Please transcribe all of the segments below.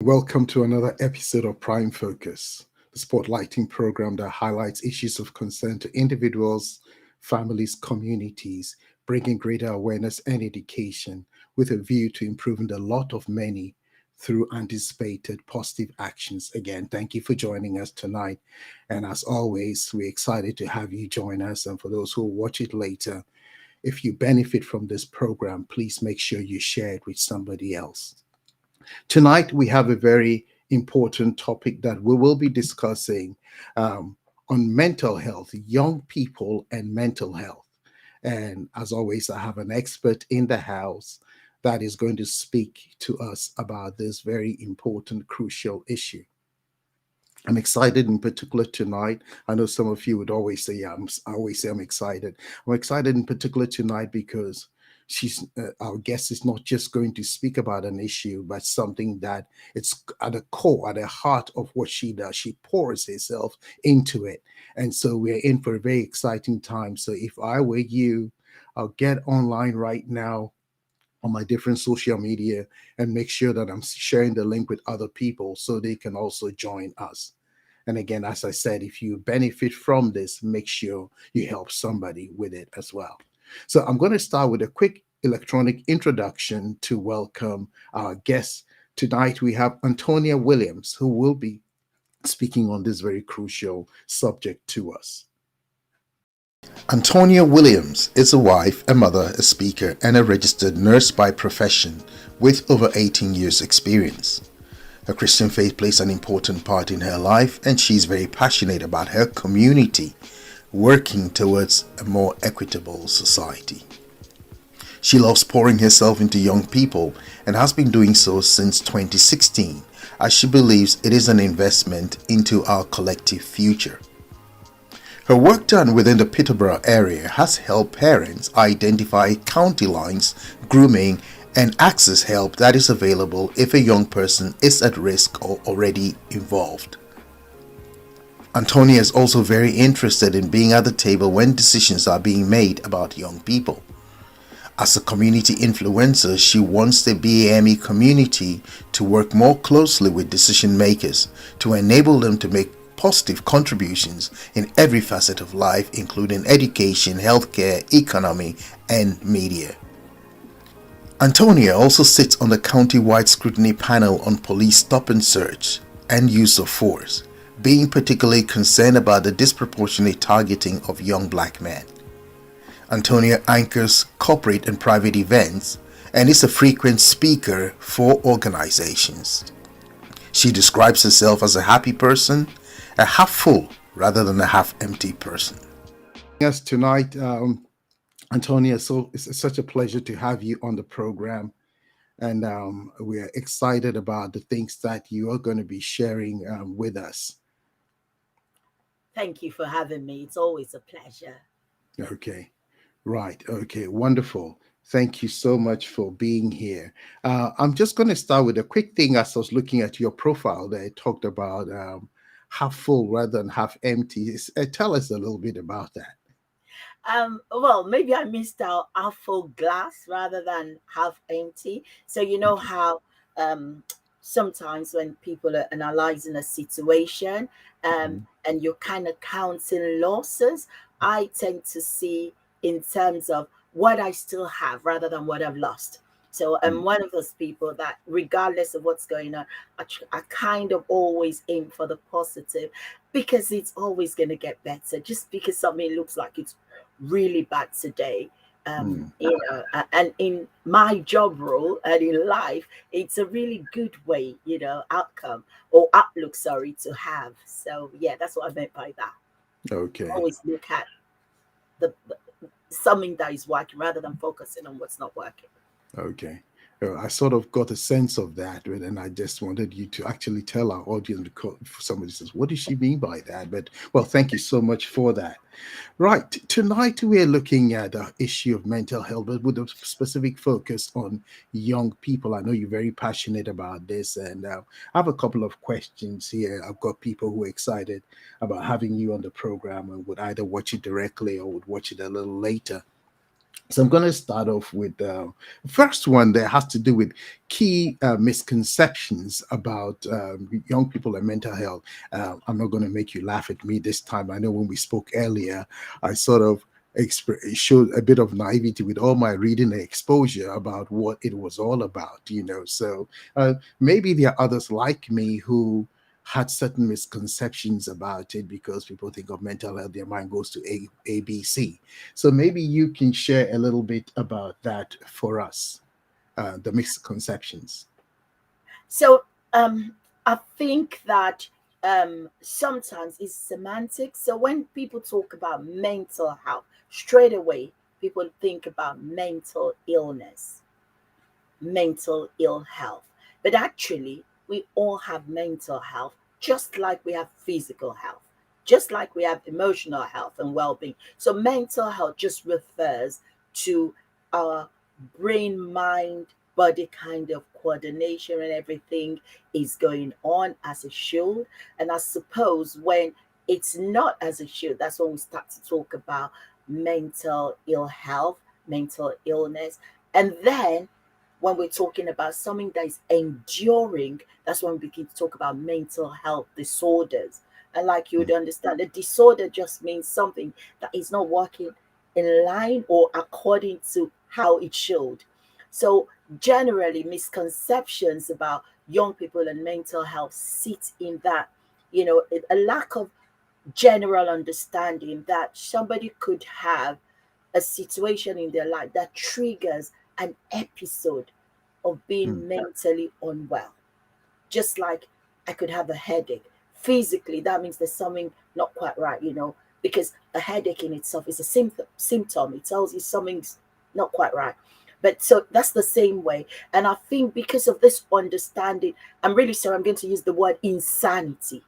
Welcome to another episode of Prime Focus, the spotlighting program that highlights issues of concern to individuals, families, communities, bringing greater awareness and education with a view to improving the lot of many through anticipated positive actions. Again, thank you for joining us tonight. And as always, we're excited to have you join us. And for those who will watch it later, if you benefit from this program, please make sure you share it with somebody else. Tonight, we have a very important topic that we will be discussing on mental health, young people and mental health. And as always, I have an expert in the house that is going to speak to us about this very important, crucial issue. I'm excited in particular tonight. I know some of you would always say, yeah, I always say I'm excited. I'm excited in particular tonight because our guest is not just going to speak about an issue, but something that it's at the core, at the heart of what she does. She pours herself into it. And so we're in for a very exciting time. So if I were you, I'll get online right now on my different social media and make sure that I'm sharing the link with other people so they can also join us. And again, as I said, if you benefit from this, make sure you help somebody with it as well. So I'm going to start with a quick electronic introduction to welcome our guests. Tonight we have Anthonia Williams, who will be speaking on this very crucial subject to us. Anthonia Williams is a wife, a mother, a speaker, and a registered nurse by profession with over 18 years' experience. Her Christian faith plays an important part in her life, and she's very passionate about her community, working towards a more equitable society. She loves pouring herself into young people and has been doing so since 2016, as she believes it is an investment into our collective future. Her work done within the Peterborough area has helped parents identify county lines, grooming, and access help that is available if a young person is at risk or already involved. Anthonia is also very interested in being at the table when decisions are being made about young people. As a community influencer, she wants the BAME community to work more closely with decision makers to enable them to make positive contributions in every facet of life, including education, healthcare, economy, and media. Anthonia also sits on the county-wide scrutiny panel on police stop and search and use of force, being particularly concerned about the disproportionate targeting of young black men. Anthonia anchors corporate and private events and is a frequent speaker for organizations. She describes herself as a happy person, a half full rather than a half empty person. Yes, tonight, Anthonia, so it's such a pleasure to have you on the program. And we're excited about the things that you are going to be sharing with us. Thank you for having me. It's always a pleasure. Okay, right. Okay, wonderful. Thank you so much for being here. I'm just going to start with a quick thing. As I was looking at your profile, that it talked about half full rather than half empty. Tell us a little bit about that. Well, maybe I missed out half full glass rather than half empty. So you know Okay. how um, sometimes when people are analyzing a situation Mhm. and you're kind of counting losses, I tend to see in terms of what I still have rather than what I've lost. So I'm Mm. one of those people that, regardless of what's going on, I kind of always aim for the positive because it's always going to get better. Just because something looks like it's really bad today, Mm. and in my job role and in life, it's a really good way, outcome or outlook, sorry, to have. So yeah, that's what I meant by that. Okay. Always look at the something that is working rather than focusing on what's not working. Okay. I sort of got a sense of that, but then I just wanted you to actually tell our audience because if somebody says, "What does she mean by that?" But well, thank you so much for that. Right. Tonight we're looking at the issue of mental health, but with a specific focus on young people. I know you're very passionate about this, and I have a couple of questions here. I've got people who are excited about having you on the program and would either watch it directly or would watch it a little later. So I'm going to start off with first one that has to do with key misconceptions about young people and mental health. I'm not going to make you laugh at me this time. I know when we spoke earlier, I sort of showed a bit of naivety with all my reading and exposure about what it was all about, So maybe there are others like me who had certain misconceptions about it because people think of mental health, their mind goes to ABC. So maybe you can share a little bit about that for us, the misconceptions. So I think that sometimes it's semantics. So when people talk about mental health, straight away people think about mental illness, mental ill health. But actually, we all have mental health, just like we have physical health, just like we have emotional health and well being. So, mental health just refers to our brain, mind, body kind of coordination, and everything is going on as it should. And I suppose when it's not as it should, that's when we start to talk about mental ill health, mental illness. And then when we're talking about something that is enduring, that's when we begin to talk about mental health disorders. And like you would understand, a disorder just means something that is not working in line or according to how it should. So, generally, misconceptions about young people and mental health sit in that, a lack of general understanding that somebody could have a situation in their life that triggers an episode of Mm, being mentally unwell. Just like I could have a headache. Physically, that means there's something not quite right, because a headache in itself is a symptom. It tells you something's not quite right. But so that's the same way. And I think because of this understanding, I'm really sorry, I'm going to use the word insanity,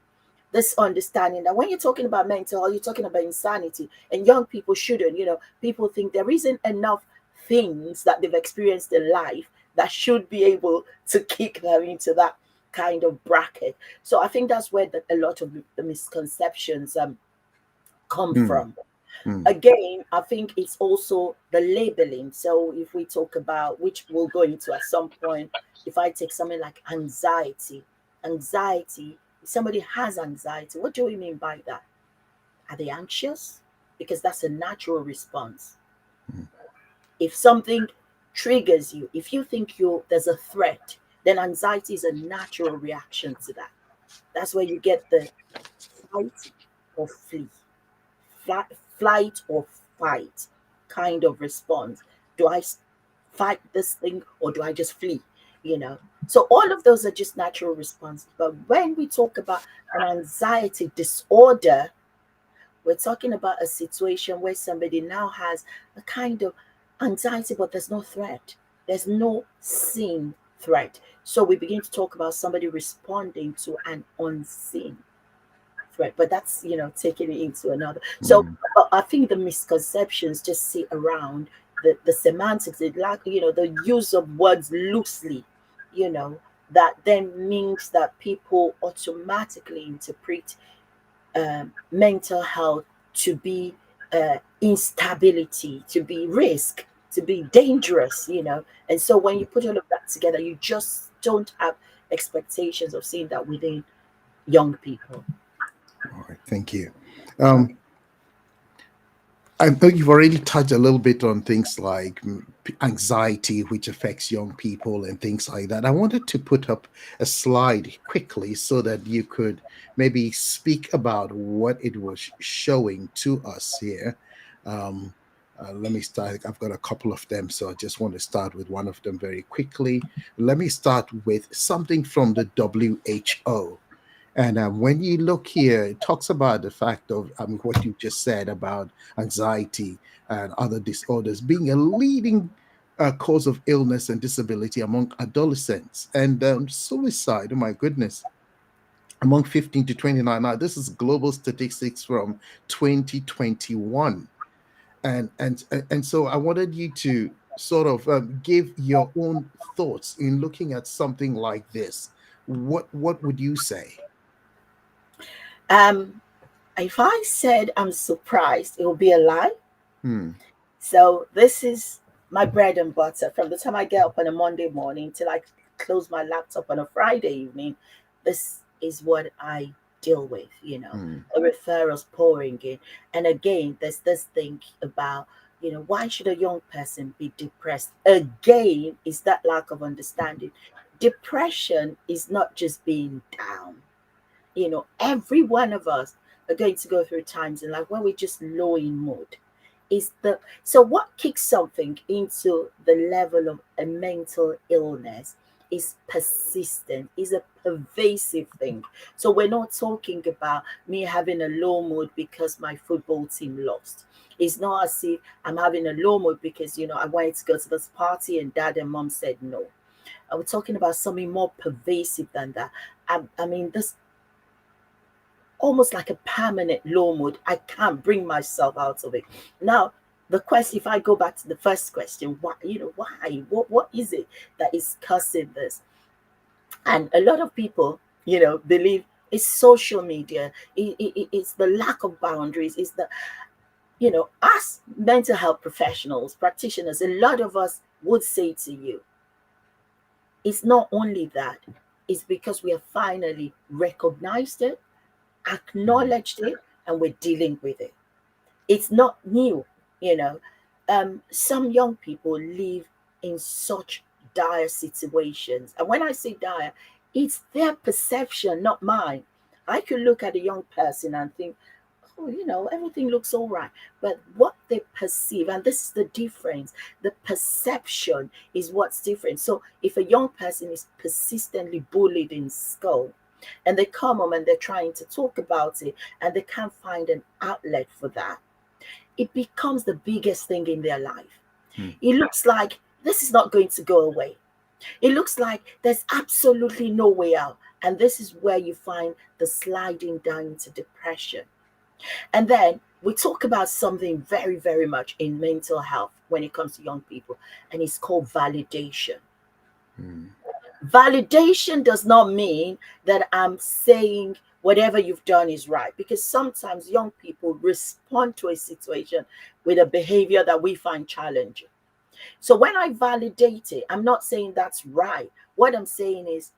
this understanding that when you're talking about mental health, you're talking about insanity, and young people shouldn't. People think there isn't enough things that they've experienced in life that should be able to kick them into that kind of bracket. So I think that's where a lot of the misconceptions come mm, from. mm, Again, I think it's also the labeling. So if we talk about, which we'll go into at some point, if I take something like anxiety, if somebody has anxiety, what do we mean by that? Are they anxious? Because that's a natural response. mm, If something triggers you, if you think there's a threat, then anxiety is a natural reaction to that. That's where you get the fight or flee, flight or fight kind of response. Do I fight this thing or do I just flee? You know. So all of those are just natural responses. But when we talk about an anxiety disorder, we're talking about a situation where somebody now has a kind of anxiety, but there's no threat. There's no seen threat. So we begin to talk about somebody responding to an unseen threat. But that's, taking it into another. So mm, I think the misconceptions just sit around the semantics, the lack, the use of words loosely, you know, that then means that people automatically interpret mental health to be instability, to be risk, to be dangerous, And so when you put all of that together, you just don't have expectations of seeing that within young people. all right, thank you. Um, I know you've already touched a little bit on things like anxiety, which affects young people and things like that. I wanted to put up a slide quickly so that you could maybe speak about what it was showing to us here. Um, let me start. I've got a couple of them, so I just want to start with one of them very quickly. Let me start with something from the WHO. And when you look here, it talks about the fact of what you just said about anxiety and other disorders being a leading cause of illness and disability among adolescents, and suicide. Oh my goodness, among 15 to 29. Now, this is global statistics from 2021, and so I wanted you to sort of give your own thoughts in looking at something like this. What would you say? Um, if I said I'm surprised, it will be a lie. Hmm. So this is my bread and butter. From the time I get up on a Monday morning till I close my laptop on a Friday evening, this is what I deal with, Mm. the referrals pouring in. And again, there's this thing about, why should a young person be depressed? Again, is that lack of understanding. Depression is not just being down. Every one of us are going to go through times in life when we're just low in mood. Is the So what kicks something into the level of a mental illness is persistent, is a pervasive thing. So we're not talking about me having a low mood because my football team lost. It's not as if I'm having a low mood because I wanted to go to this party and dad and mom said no. We're talking about something more pervasive than that. I mean, this almost like a permanent low mood. I can't bring myself out of it. Now, the question, if I go back to the first question, why? What is it that is causing this? And a lot of people, believe it's social media, it's the lack of boundaries, it's the, us mental health professionals, practitioners, a lot of us would say to you, it's not only that, it's because we have finally recognized it, Mm. acknowledged it, and we're dealing with it. It's not new, you know. Some young people live in such dire situations. And when I say dire, it's their perception, not mine. I could look at a young person and think, oh, everything looks all right. But what they perceive, and this is the difference, the perception is what's different. So if a young person is persistently bullied in school, and they come home and they're trying to talk about it, and they can't find an outlet for that, it becomes the biggest thing in their life. Mm. It looks like this is not going to go away. It looks like there's absolutely no way out. And this is where you find the sliding down into depression. And then we talk about something very, very much in mental health when it comes to young people, and it's called validation. Mm. Validation does not mean that I'm saying whatever you've done is right, because sometimes young people respond to a situation with a behavior that we find challenging. So when I validate it, I'm not saying that's right. What I'm saying is,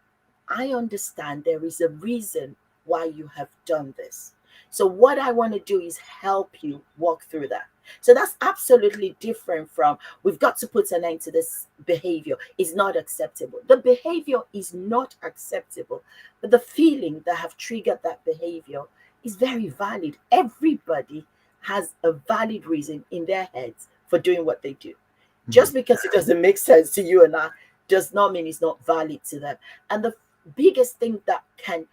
I understand there is a reason why you have done this. So, what I want to do is help you walk through that. So, that's absolutely different from we've got to put an end to this behavior. It's not acceptable. The behavior is not acceptable, but the feeling that have triggered that behavior is very valid. Everybody has a valid reason in their heads for doing what they do. Mm. Just because it doesn't make sense to you and I does not mean it's not valid to them. And the biggest thing that can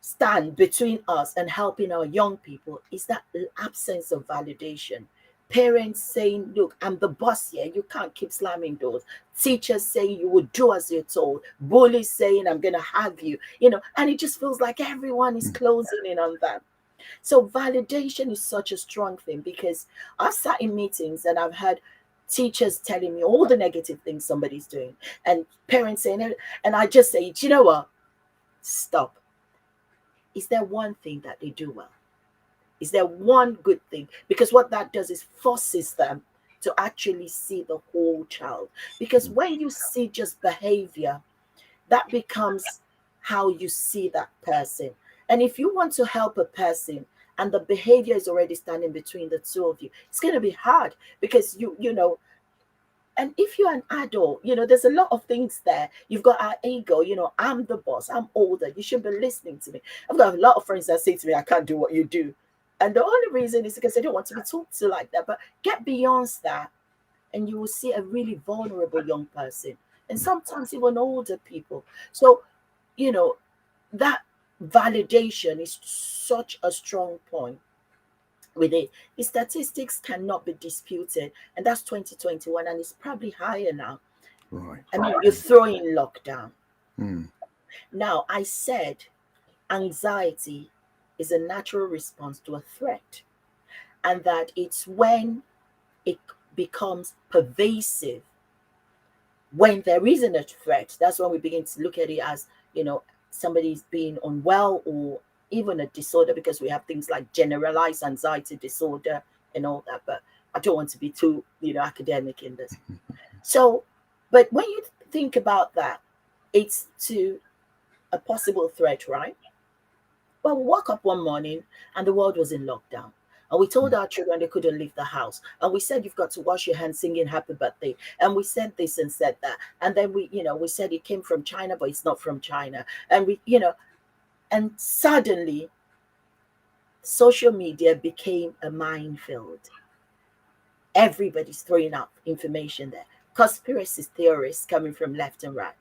stand between us and helping our young people is that absence of validation. Parents saying, look, I'm the boss here, you can't keep slamming doors. Teachers saying you will do as you're told. Bullies saying I'm gonna have you, and it just feels like everyone is Mm. closing in on them. So validation is such a strong thing, because I've sat in meetings and I've heard teachers telling me all the negative things somebody's doing, and parents saying it, and I just say, do you know what? Stop. Is there one thing that they do well? Is there one good thing? Because what that does is forces them to actually see the whole child. Because Mm. when you see just behavior, that becomes how you see that person. And if you want to help a person and the behavior is already standing between the two of you, it's going to be hard, because and if you're an adult, there's a lot of things there. You've got our ego, I'm the boss, I'm older, you should be listening to me. I've got a lot of friends that say to me, I can't do what you do. And the only reason is because they don't want to be talked to like that. But get beyond that, and you will see a really vulnerable young person, and sometimes even older people. So, you know, that validation is such a strong point with it. The statistics cannot be disputed, and that's 2021, and it's probably higher now. Right. I mean, you throw in lockdown. Mm. Now, I said anxiety is a natural response to a threat, and that it's when it becomes pervasive, when there isn't a threat, that's when we begin to look at it as, somebody's being unwell, or even a disorder, because we have things like generalized anxiety disorder and all that. But I don't want to be too, academic in this. So, but when you think about that, it's to a possible threat, right? Well, we woke up one morning and the world was in lockdown. And we told our children they couldn't leave the house. And we said, you've got to wash your hands singing happy birthday. And we said this and said that. And then we said it came from China, but it's not from China. And and suddenly social media became a minefield. Everybody's throwing up information there. Conspiracy theorists coming from left and right.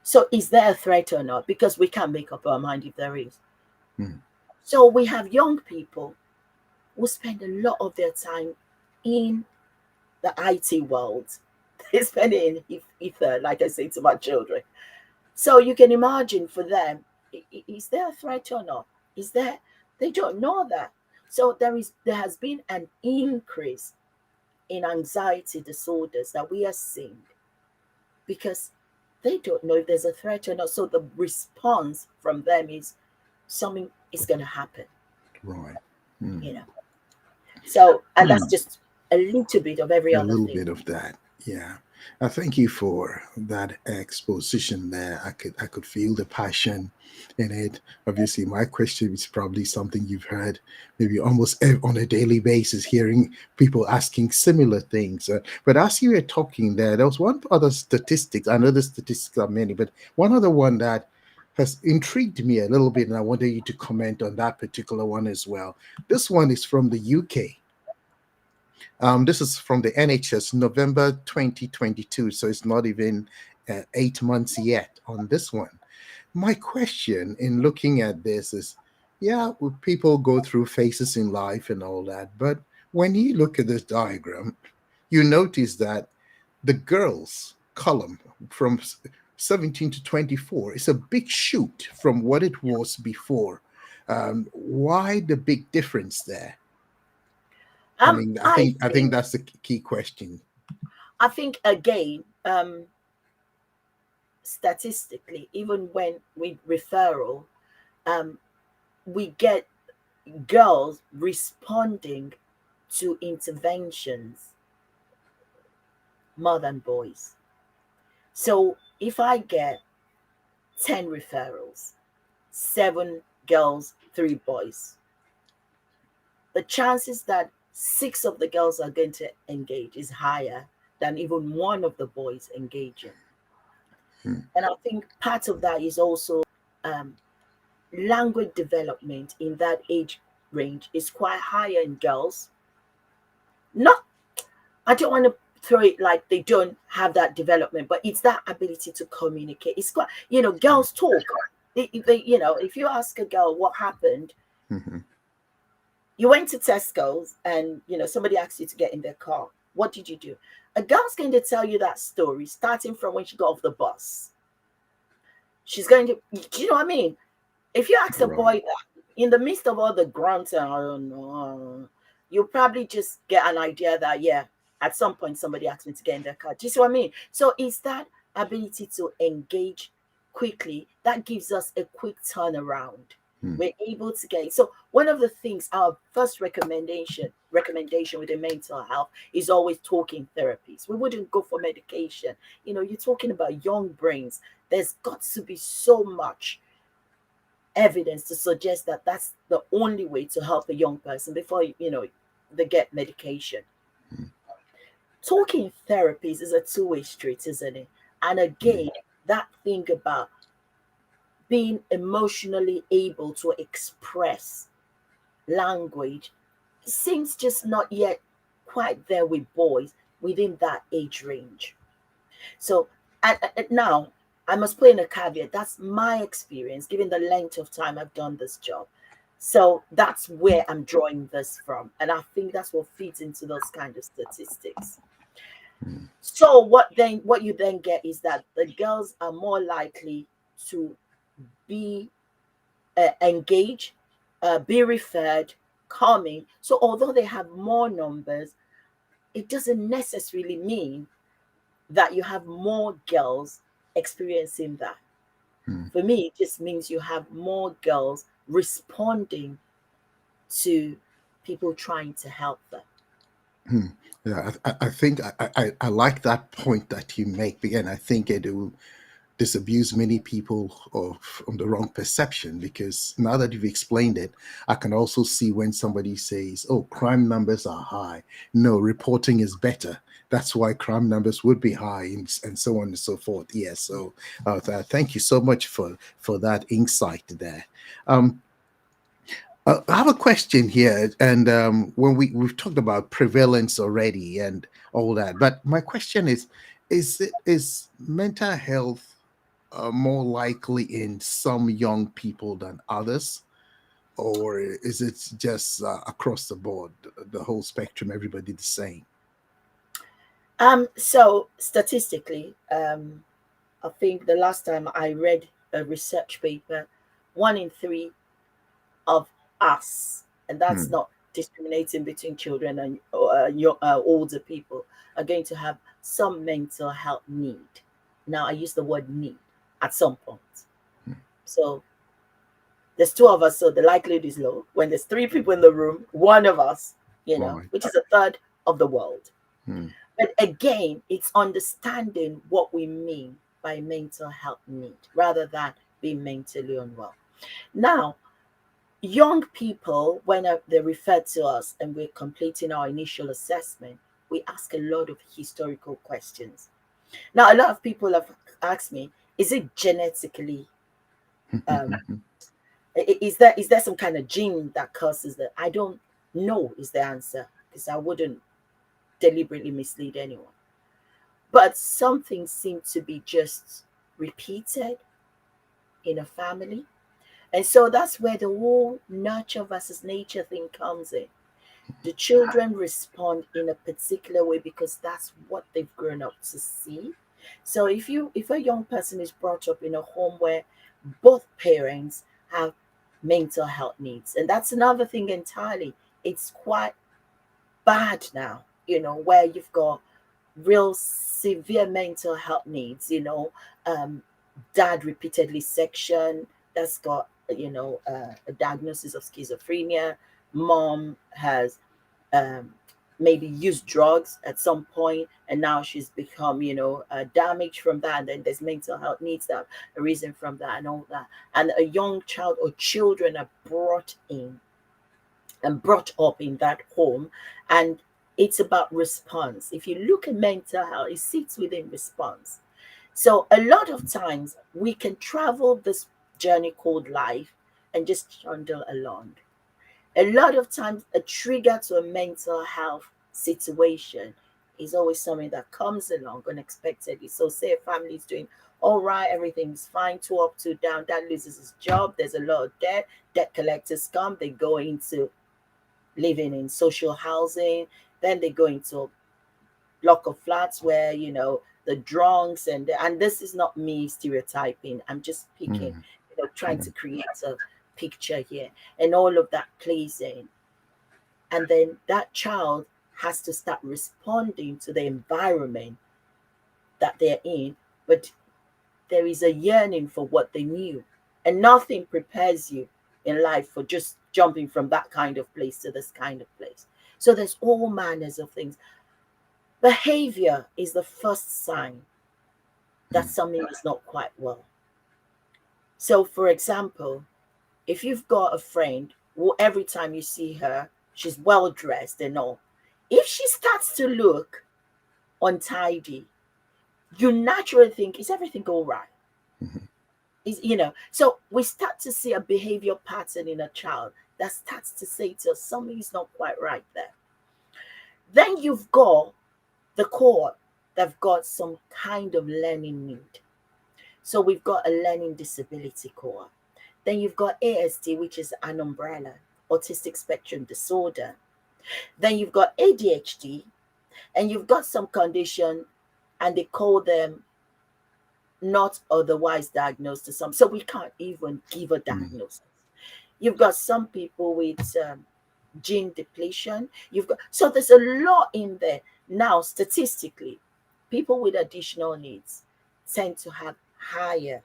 So is there a threat or not? Because we can't make up our mind if there is. Mm. So we have young people who spend a lot of their time in the IT world. They spend it in ether, like I say to my children. So you can imagine for them, is there a threat or not? Is there? They don't know that. So there has been an increase in anxiety disorders that we are seeing because they don't know if there's a threat or not. So the response from them is something is going to happen, Right. you know. So, and that's Mm. just a little bit of every A other little thing. bit of that. Yeah. I thank you for that exposition there. I could feel the passion in it. Obviously, my question is probably something you've heard maybe almost on a daily basis, hearing people asking similar things. But as you were talking there was one other statistic. I know the statistics are many, but one other one that has intrigued me a little bit, and I wanted you to comment on that particular one as well. This one is from the UK. This is from the NHS, November 2022, so it's not even 8 months yet on this one. My question in looking at this is, yeah, well, people go through phases in life and all that, but when you look at this diagram, you notice that the girls column from 17 to 24 is a big shoot from what it was before. Why the big difference there? I mean, I I think I think think, that's the key question. I think again, statistically, even when we referral, um, we get girls responding to interventions more than boys. So if I get 10 referrals, 7 girls, 3 boys, the chances that 6 of the girls are going to engage is higher than even one of the boys engaging. Hmm. And I think part of that is also um, language development in that age range is quite higher in girls. Not, I don't want to throw it like they don't have that development, but it's that ability to communicate. It's quite, girls talk. If you ask a girl what happened, Mhm. you went to Tesco's and somebody asked you to get in their car. What did you do? A girl's going to tell you that story starting from when she got off the bus. She's going to, you know what I mean? If you ask a Right. boy that in the midst of all the grunts and I don't know, you'll probably just get an idea that yeah, at some point somebody asked me to get in their car. Do you see what I mean? So it's that ability to engage quickly that gives us a quick turnaround. Hmm. We're able to get so one of the things our first recommendation with the mental health is always talking therapies. We wouldn't go for medication. You're talking about young brains. There's got to be so much evidence to suggest that that's the only way to help a young person before they get medication. Hmm. Talking therapies is a two-way street, isn't it? And Hmm. again, that thing about being emotionally able to express language seems just not yet quite there with boys within that age range. So, and now I must put in a caveat. That's my experience, given the length of time I've done this job. So that's where I'm drawing this from, and I think that's what feeds into those kind of statistics. Hmm. So what you then get is that the girls are more likely to be engaged, be referred, coming. So although they have more numbers, it doesn't necessarily mean that you have more girls experiencing that. Hmm. For me, it just means you have more girls responding to people trying to help them. Hmm. Yeah, I think I like that point that you make. Again, I think it will disabuse many people of from the wrong perception, because now that you've explained it, I can also see when somebody says, "Oh, crime numbers are high." No, reporting is better. That's why crime numbers would be high, and so on and so forth. Yes. So, thank you so much for that insight there. Um, I have a question here, and when we've talked about prevalence already and all that, but my question is mental health more likely in some young people than others, or is it just across the board, the whole spectrum, everybody the same? So statistically, I think the last time I read a research paper, 1 in 3 of us, and that's Hmm. not discriminating between children and older people, are going to have some mental health need. Now, I use the word need at some point. So there's two of us, so the likelihood is low. When there's three people in the room, one of us, Right. which is a third of the world. Hmm. But again, it's understanding what we mean by mental health need rather than being mentally unwell. Now, young people, when they refer to us and we're completing our initial assessment, we ask a lot of historical questions. Now, a lot of people have asked me, is it genetically, um, is there some kind of gene that causes that? I don't know is the answer, because I wouldn't deliberately mislead anyone. But something seems to be just repeated in a family. And so that's where the whole nurture versus nature thing comes in. The children respond in a particular way because that's what they've grown up to see. So if a young person is brought up in a home where both parents have mental health needs, and that's another thing entirely, it's quite bad now, where you've got real severe mental health needs, dad repeatedly section, that's got, a diagnosis of schizophrenia, mom has um, maybe used drugs at some point and now she's become damaged from that, and then there's mental health needs that have arisen from that and all that, and a young child or children are brought in and brought up in that home. And it's about response. If you look at mental health, it sits within response. So a lot of times we can travel this journey called life and just trundle along. A lot of times a trigger to a mental health situation is always something that comes along unexpectedly. So say a family is doing all right, everything's fine, two up, two down, dad loses his job, there's a lot of debt collectors come, they go into living in social housing. Then they go into a block of flats where, the drunks, and this is not me stereotyping. I'm just picking, Hmm. trying to create a picture here. And all of that plays in. And then that child has to start responding to the environment that they're in. But there is a yearning for what they knew. And nothing prepares you in life for just jumping from that kind of place to this kind of place. So there's all manners of things. Behavior is the first sign that something is not quite well. So, for example, if you've got a friend who every time you see her, she's well dressed and all, if she starts to look untidy, you naturally think, is everything all right? So we start to see a behavior pattern in a child that starts to say to us something is not quite right there. Then you've got the core that've got some kind of learning need. So we've got a learning disability core. Then you've got ASD, which is an umbrella, autistic spectrum disorder. Then you've got ADHD, and you've got some condition, and they call them not otherwise diagnosed to some. So we can't even give a Hmm. diagnosis. You've got some people with gene depletion. You've got, so there's a lot in there. Now, statistically, people with additional needs tend to have higher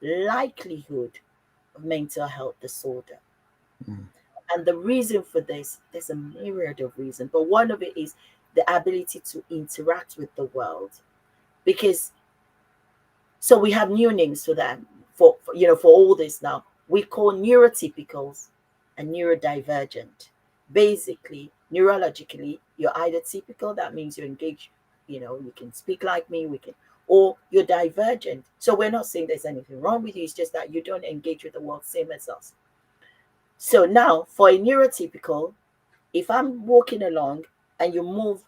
likelihood of mental health disorder. Hmm. And the reason for this, there's a myriad of reasons, but one of it is the ability to interact with the world. Because so we have new names for them, for all this now. We call neurotypicals and neurodivergent. Basically, neurologically, you're either typical, that means you're engaged, you can speak like me, or you're divergent. So we're not saying there's anything wrong with you, it's just that you don't engage with the world same as us. So now, for a neurotypical, if I'm walking along and you move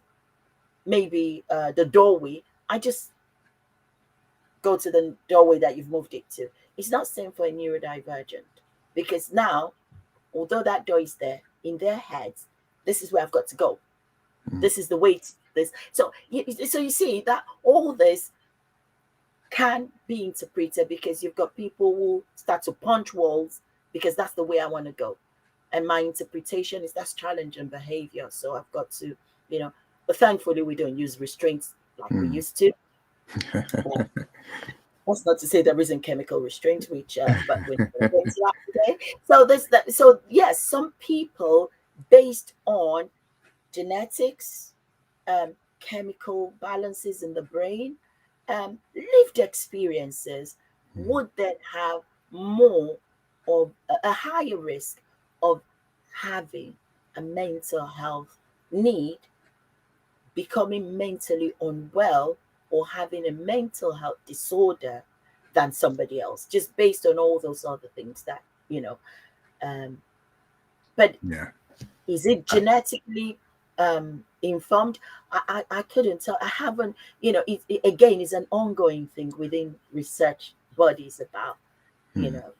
maybe the doorway, I just go to the doorway that you've moved it to. It's not same for a neurodivergent, because now, although that door is there, in their heads, this is where I've got to go. Mm. This is the way to this. So you see that all this can be interpreted, because you've got people who start to punch walls because that's the way I want to go. And my interpretation is that's challenging behavior. So I've got to, but thankfully we don't use restraints like we Mm. used to. That's not to say there isn't chemical restraint, which but we're not going to that today. So so yes, some people, based on genetics, chemical balances in the brain, lived experiences, Mm. would then have more of a higher risk of having a mental health need, becoming mentally unwell, or having a mental health disorder than somebody else, just based on all those other things that, um, but Yeah. is it genetically informed? I couldn't tell. I haven't, again, is an ongoing thing within research bodies about, you Mm. know,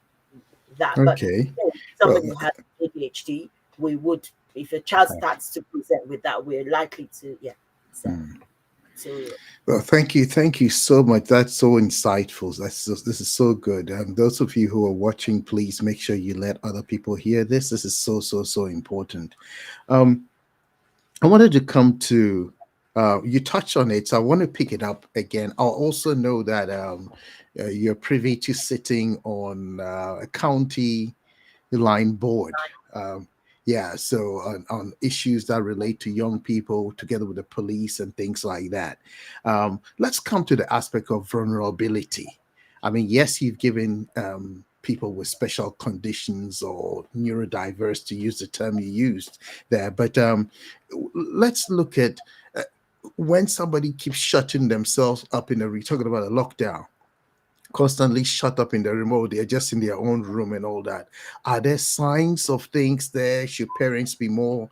that. But Okay. yeah, Well, somebody who has ADHD, we would, if a child starts to present with that, we're likely to, yeah. So, mm. so Well, thank you so much. That's so insightful. This is so good. Those of you who are watching, please make sure you let other people hear this. This is so important. Um, I wanted to come to you touched on it, so I want to pick it up again. I'll also know that you're privy to sitting on a county line board. Yeah, so on issues that relate to young people together with the police and things like that. Let's come to the aspect of vulnerability. I mean, yes, you've given people with special conditions or neurodiverse, to use the term you used there, but let's look at when somebody keeps shutting themselves up in a, we're talking about a lockdown, constantly shut up in the remote, they're just in their own room and all that. Are there signs of things there? Should parents be more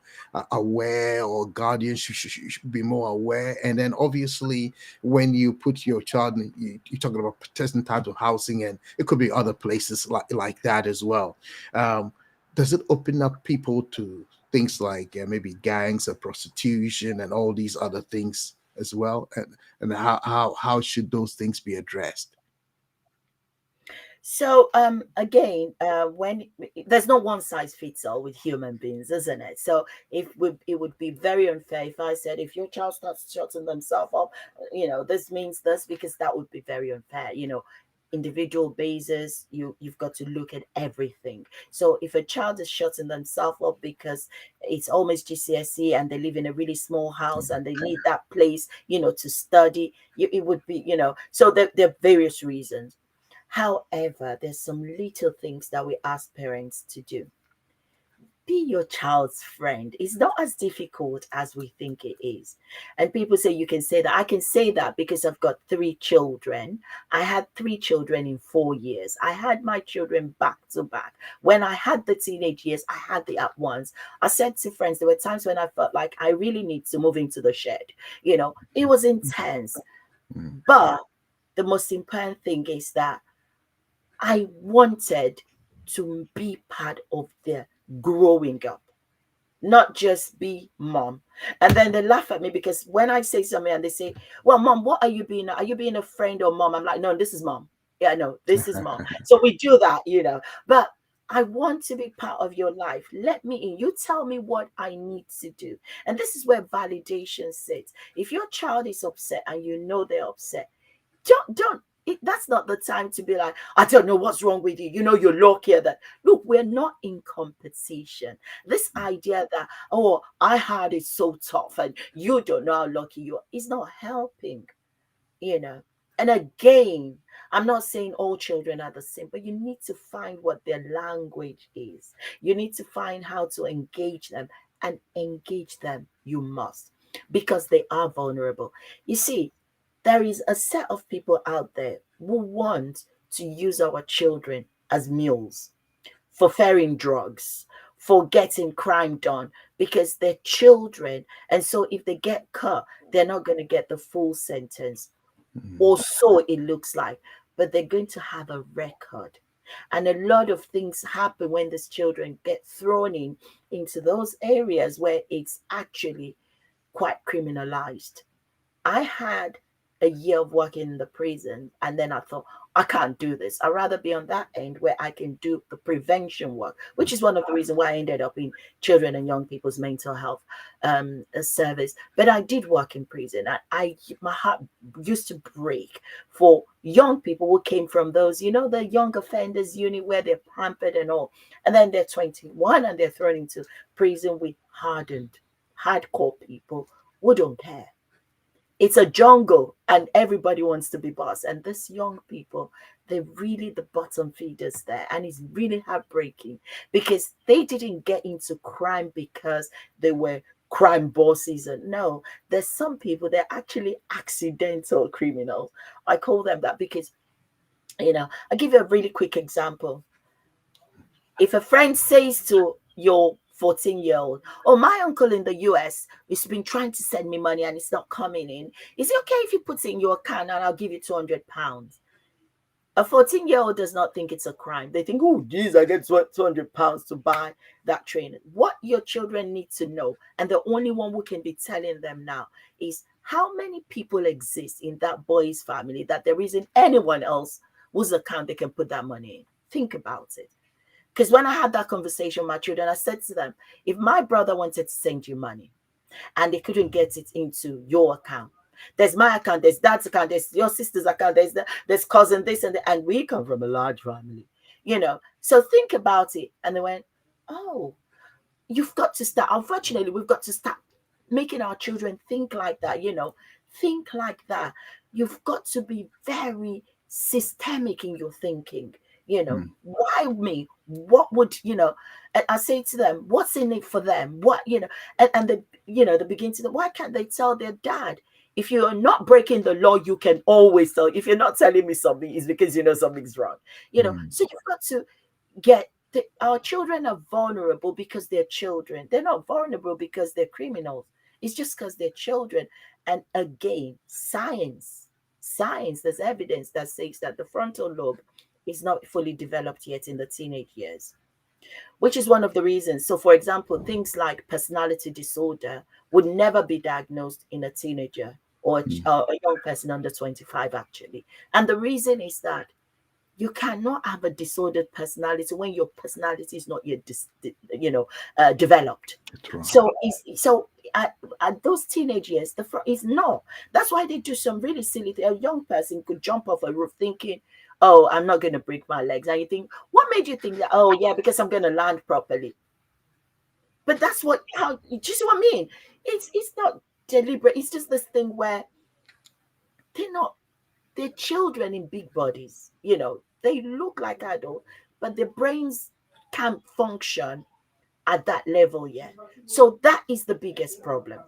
aware, or guardians should be more aware? And then obviously, when you put your child in, you're talking about certain types of housing, and it could be other places like that as well. Does it open up people to things like maybe gangs or prostitution and all these other things as well? And how should those things be addressed? So again, when there's no one size fits all with human beings, isn't it? So if it would be very unfair if I said if your child starts shutting themselves up, this means this, because that would be very unfair. Individual basis, you've got to look at everything. So if a child is shutting themselves up because it's almost GCSE and they live in a really small house and they need that place, to study, it would be, so there are various reasons. However, there's some little things that we ask parents to do. Be your child's friend. It's not as difficult as we think it is. And people say you can say that. I can say that because I've got 3 children. I had 3 children in 4 years. I had my children back to back. When I had the teenage years, I had the at once. I said to friends, there were times when I felt like I really need to move into the shed. It was intense. Mm. But the most important thing is that I wanted to be part of their growing up, not just be mom. And then they laugh at me because when I say something and they say, well, mom, what are you being? Are you being a friend or mom? I'm like, no, this is mom. Yeah, no, this is mom. So we do that. But I want to be part of your life. Let me in. You tell me what I need to do. And this is where validation sits. If your child is upset and you know they're upset, don't That's not the time to be like, I don't know what's wrong with you. You know, you're luckier that. Look, we're not in competition. This idea that, oh, I had it so tough and you don't know how lucky you are, is not helping, you know. And again, I'm not saying all children are the same, but you need to find what their language is. You need to find how to engage them, and engage them you must, because they are vulnerable. You see, there is a set of people out there who want to use our children as mules for ferrying drugs, for getting crime done, because they're children. And so if they get caught, they're not going to get the full sentence, or so it looks like, but they're going to have a record. And a lot of things happen when these children get thrown into those areas where it's actually quite criminalized. I had a year of working in the prison, and then I thought, I can't do this. I'd rather be on that end where I can do the prevention work, which is one of the reasons why I ended up in children and young people's mental health service. But I did work in prison. My heart used to break for young people who came from those, the young offenders unit where they're pampered and all. And then they're 21 and they're thrown into prison with hardcore people who don't care. It's a jungle and everybody wants to be boss. And these young people, they're really the bottom feeders there. And it's really heartbreaking because they didn't get into crime because they were crime bosses. And no, there's some people, they're actually accidental criminals. I call them that because, I'll give you a really quick example. If a friend says to your 14-year-old, oh, my uncle in the US has been trying to send me money and it's not coming in. Is it okay if he puts it in your account and I'll give you £200? A 14-year-old does not think it's a crime. They think, oh, geez, I get £200 to buy that trainer. What your children need to know, and the only one who can be telling them now, is how many people exist in that boy's family that there isn't anyone else whose account they can put that money in. Think about it. Because when I had that conversation with my children, I said to them, if my brother wanted to send you money and they couldn't get it into your account, there's my account, there's dad's account, there's your sister's account, there's cousin this and that, and we come from a large family, So think about it. And they went, oh, you've got to start. Unfortunately, we've got to start making our children think like that, think like that. You've got to be very systemic in your thinking. Why me? What would, and I say to them, what's in it for them? What, and they begin to, why can't they tell their dad? If you're not breaking the law, you can always tell. If you're not telling me something, it's because you know something's wrong. So you've got to get our children are vulnerable because they're children. They're not vulnerable because they're criminals. It's just because they're children. And again, science, there's evidence that says that the frontal lobe is not fully developed yet in the teenage years, which is one of the reasons. So, for example, things like personality disorder would never be diagnosed in a teenager or a young person under 25, actually. And the reason is that you cannot have a disordered personality when your personality is not yet developed. Right. So at those teenage years, the front is no. That's why they do some really silly thing. A young person could jump off a roof thinking, oh, I'm not going to break my legs. And you think, what made you think that? Oh, yeah, because I'm going to land properly. But that's how you see what I mean? It's not deliberate. It's just this thing where they're children in big bodies. They look like adults, but their brains can't function at that level yet. So that is the biggest problem.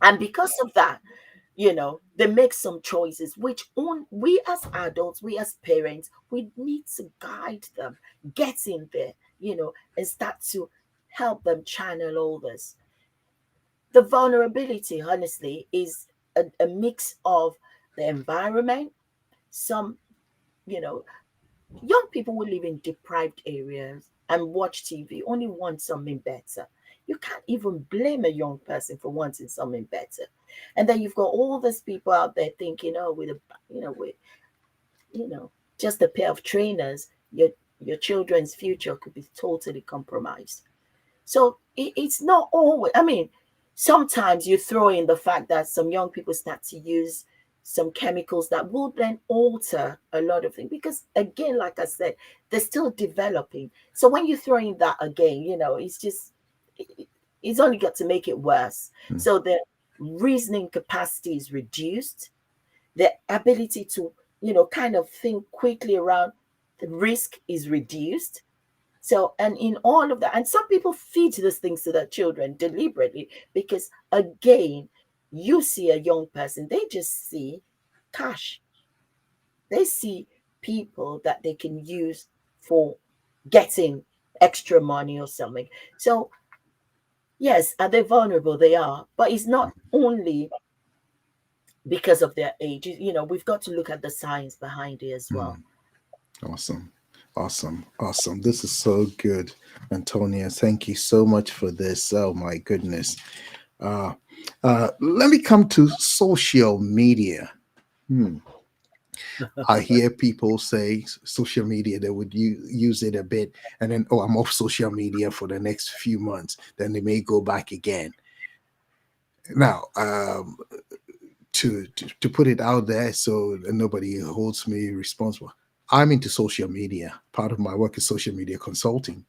And because of that, they make some choices, which we as adults, we as parents, we need to guide them, get in there, and start to help them channel all this. The vulnerability, honestly, is a mix of the environment. Some, you know, young people who live in deprived areas and watch TV only want something better. You can't even blame a young person for wanting something better. And then you've got all these people out there thinking, oh, with you know, just a pair of trainers, your children's future could be totally compromised. So it's not always, I mean, sometimes you throw in the fact that some young people start to use some chemicals that will then alter a lot of things. Because again, like I said, they're still developing. So when you throw in that again, it's just it's only got to make it worse. mm, So the reasoning capacity is reduced, the ability to, kind of think quickly around the risk is reduced. So, and in all of that, and some people feed these things to their children deliberately because, again, you see a young person, they just see cash. They see people that they can use for getting extra money or something. So, yes, are they vulnerable? They are. But it's not only because of their age. We've got to look at the science behind it as mm. well. Awesome. Awesome. Awesome. This is so good, Antonia. Thank you so much for this. Oh my goodness. Uh, Let me come to social media. Hmm. I hear people say social media, they would use it a bit and then, oh, I'm off social media for the next few months. Then they may go back again. Now, to put it out there so that nobody holds me responsible, I'm into social media. Part of my work is social media consulting.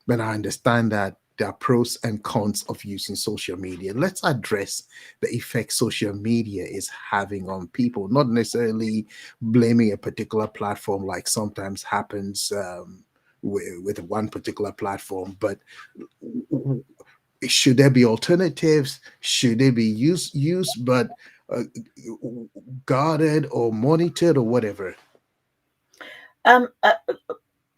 But I understand that there are pros and cons of using social media. Let's address the effect social media is having on people, not necessarily blaming a particular platform like sometimes happens with one particular platform, but should there be alternatives? Should they be used but uh, guarded or monitored or whatever? Um, uh,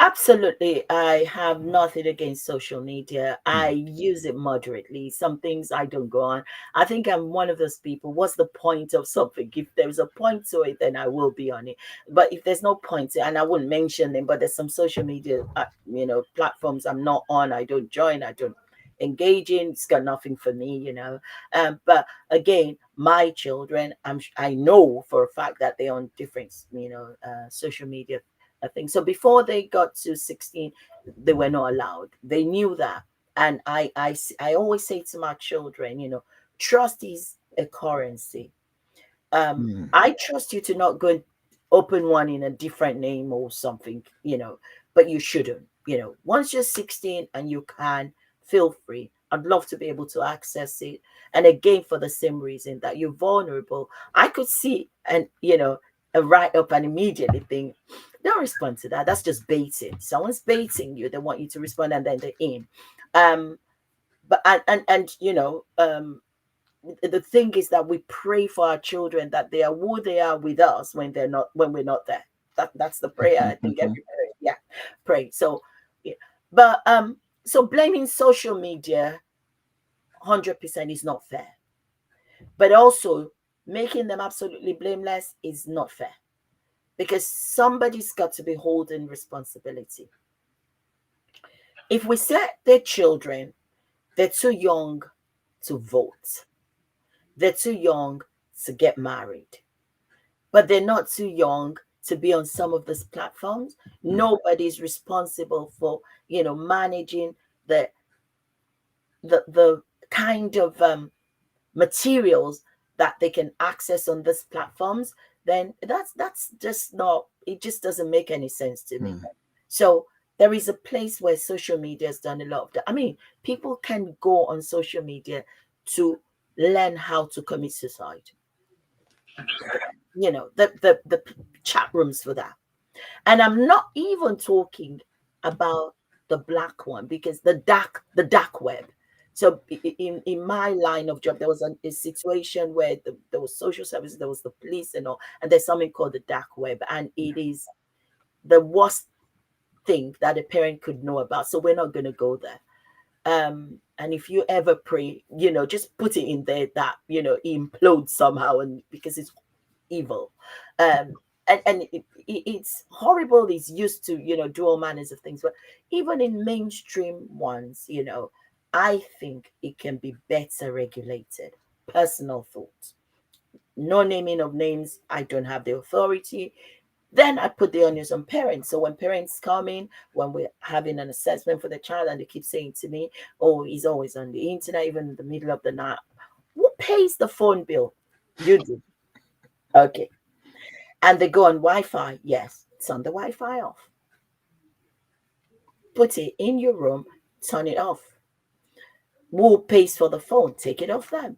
Absolutely. I have nothing against social media. I Hmm, use it moderately. Some things I don't go on. I think I'm one of those people. What's the point of something? If there's a point to it, then I will be on it. But if there's no point to it, and I wouldn't mention them, but there's some social media, platforms I'm not on. I don't join. I don't engage in. It's got nothing for me. But again, my children, I know for a fact that they're on different, social media, I think. So before they got to 16, they were not allowed. They knew that. And I always say to my children, trust is a currency. hmm, I trust you to not go and open one in a different name or something, but you shouldn't. Once you're 16 and you can, feel free. I'd love to be able to access it. And again, for the same reason that you're vulnerable, I could see and, a write up and immediately think, don't respond to that. That's just baiting. Someone's baiting you. They want you to respond and then they're in. Um, but and the thing is that we pray for our children that they are who they are with us when we're not there. That's the prayer. I think hmm, every parent, yeah, pray. So, yeah. But so blaming social media 100% is not fair. But also making them absolutely blameless is not fair because somebody's got to be holding responsibility. If we set their children, they're too young to vote. They're too young to get married, but they're not too young to be on some of these platforms. Nobody's responsible for, managing the the kind of materials that they can access on these platforms. Then that's just not. It just doesn't make any sense to me. hmm. So there is a place where social media has done a lot of that. I mean, people can go on social media to learn how to commit suicide. The chat rooms for that. And I'm not even talking about the black one because the dark web. So in my line of job, there was a situation where there was social services, there was the police and all, and there's something called the dark web, and it is the worst thing that a parent could know about. So we're not going to go there. And if you ever pray, just put it in there that it implodes somehow, and because it's evil. Um and, and it's horrible. It's used to do all manners of things, but even in mainstream ones, I think it can be better regulated. Personal thoughts. No naming of names. I don't have the authority. Then I put the onus on parents. So when parents come in, when we're having an assessment for the child, and they keep saying to me, oh, he's always on the internet, even in the middle of the night. Who pays the phone bill? You do. Okay. And they go on Wi-Fi. Yes, turn the Wi-Fi off. Put it in your room, turn it off. Who pays for the phone? Take it off them.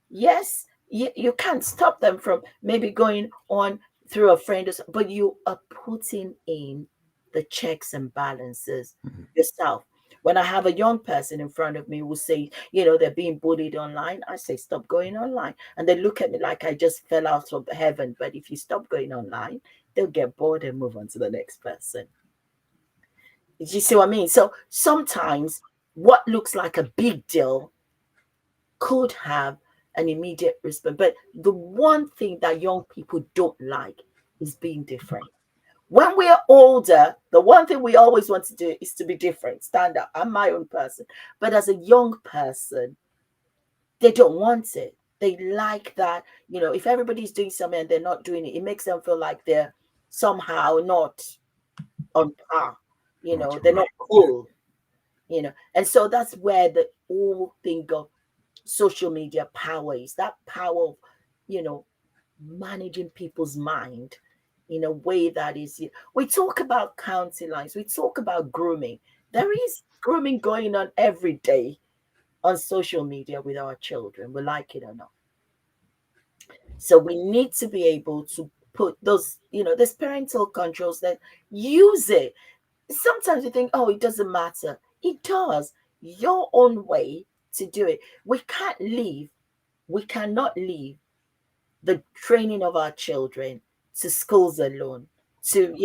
Yes, you can't stop them from maybe going on through a friend, but you are putting in the checks and balances Mhm. yourself. When I have a young person in front of me who say, they're being bullied online, I say, stop going online. And they look at me like I just fell out of heaven. But if you stop going online, they'll get bored and move on to the next person. You see what I mean? So sometimes what looks like a big deal could have an immediate response. But the one thing that young people don't like is being different. When we are older, the one thing we always want to do is to be different, stand out. I'm my own person. But as a young person, they don't want it. They like that, if everybody's doing something and they're not doing it, it makes them feel like they're somehow not on par. That's They're right. not cool, And so that's where the whole thing of social media power is, that power of, you know, managing people's mind in a way that is, we talk about county lines, we talk about grooming. There is grooming going on every day on social media with our children, we like it or not. So we need to be able to put those, there's parental controls that use it. Sometimes you think, oh, it doesn't matter. It does. Your own way to do it. We cannot leave the training of our children to schools alone, to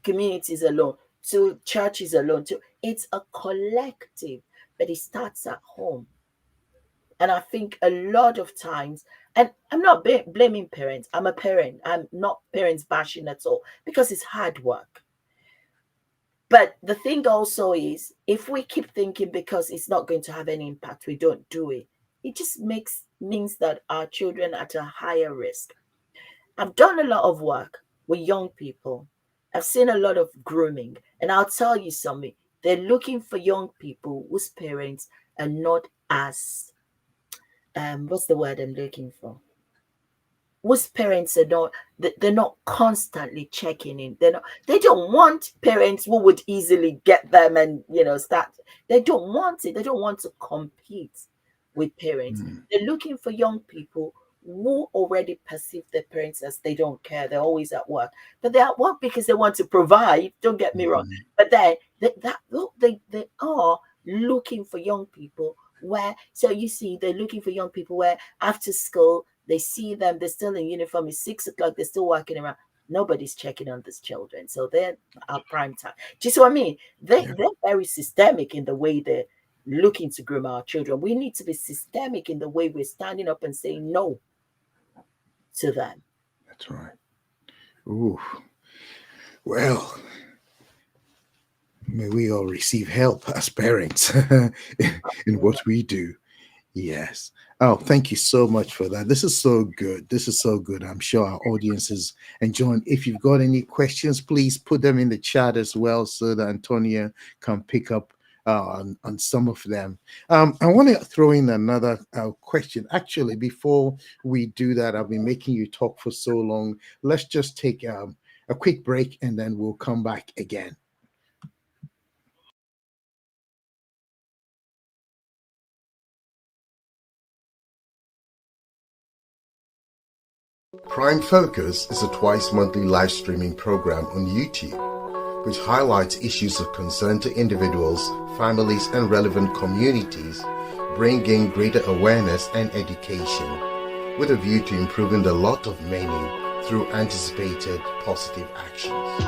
communities alone, to churches alone. To It's a collective, but it starts at home. And I think a lot of times, and I'm not blaming parents. I'm a parent. I'm not parents bashing at all because it's hard work. But the thing also is, if we keep thinking because it's not going to have any impact, we don't do it. It just means that our children are at a higher risk. I've done a lot of work with young people. I've seen a lot of grooming, and I'll tell you something. They're looking for young people whose parents are not as what's the word I'm looking for? Whose parents are not, they're not constantly checking in. They don't want parents who would easily get them and start. They don't want it. They don't want to compete with parents. Mm. They're looking for young people who already perceive their parents as they don't care. They're always at work, but they're at work because they want to provide. Don't get me wrong, Mhm. but then they are looking for young people where. So you see, they're looking for young people where after school they see them, they're still in uniform. It's 6 o'clock, they're still walking around. Nobody's checking on these children, so they're our prime time. Do you see what I mean? Yeah, They're very systemic in the way they're looking to groom our children. We need to be systemic in the way we're standing up and saying no to them. that's right. Ooh, well, may we all receive help as parents in what we do. Yes. Oh, thank you so much for that. This is so good. This is so good. I'm sure our audience is enjoying. If you've got any questions, please put them in the chat as well so that Antonia can pick up on some of them. I want to throw in another question. Actually, before we do that, I've been making you talk for so long. Let's just take a quick break and then we'll come back again. Prime Focus is a twice monthly live streaming program on YouTube, which highlights issues of concern to individuals, families, and relevant communities, bringing greater awareness and education, with a view to improving the lot of many through anticipated positive actions.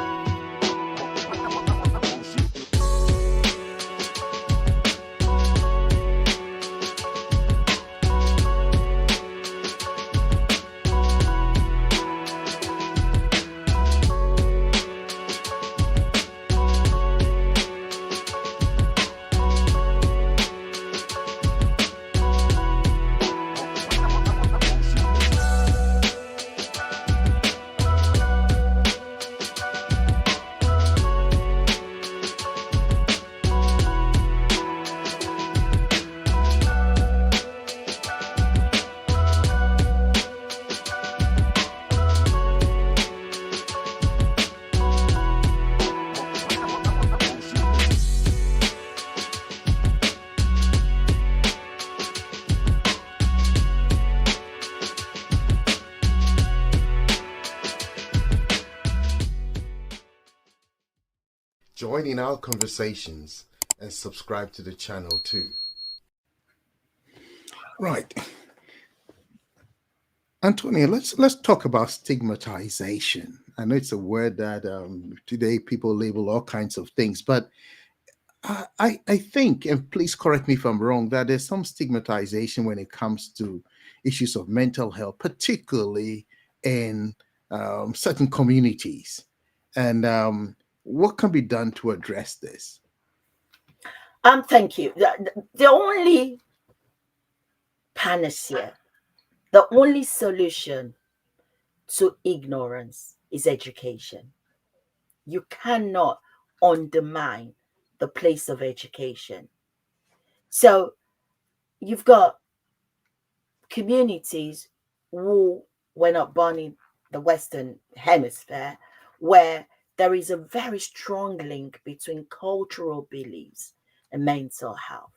join in our conversations, and subscribe to the channel too. Right, Antonia, let's talk about stigmatization. I know it's a word that today people label all kinds of things, but I think, and please correct me if I'm wrong, that there's some stigmatization when it comes to issues of mental health, particularly in certain communities. And what can be done to address this? Thank you. The only panacea, the only solution to ignorance is education. You cannot undermine the place of education. So you've got communities who were not born in the Western Hemisphere, where there is a very strong link between cultural beliefs and mental health.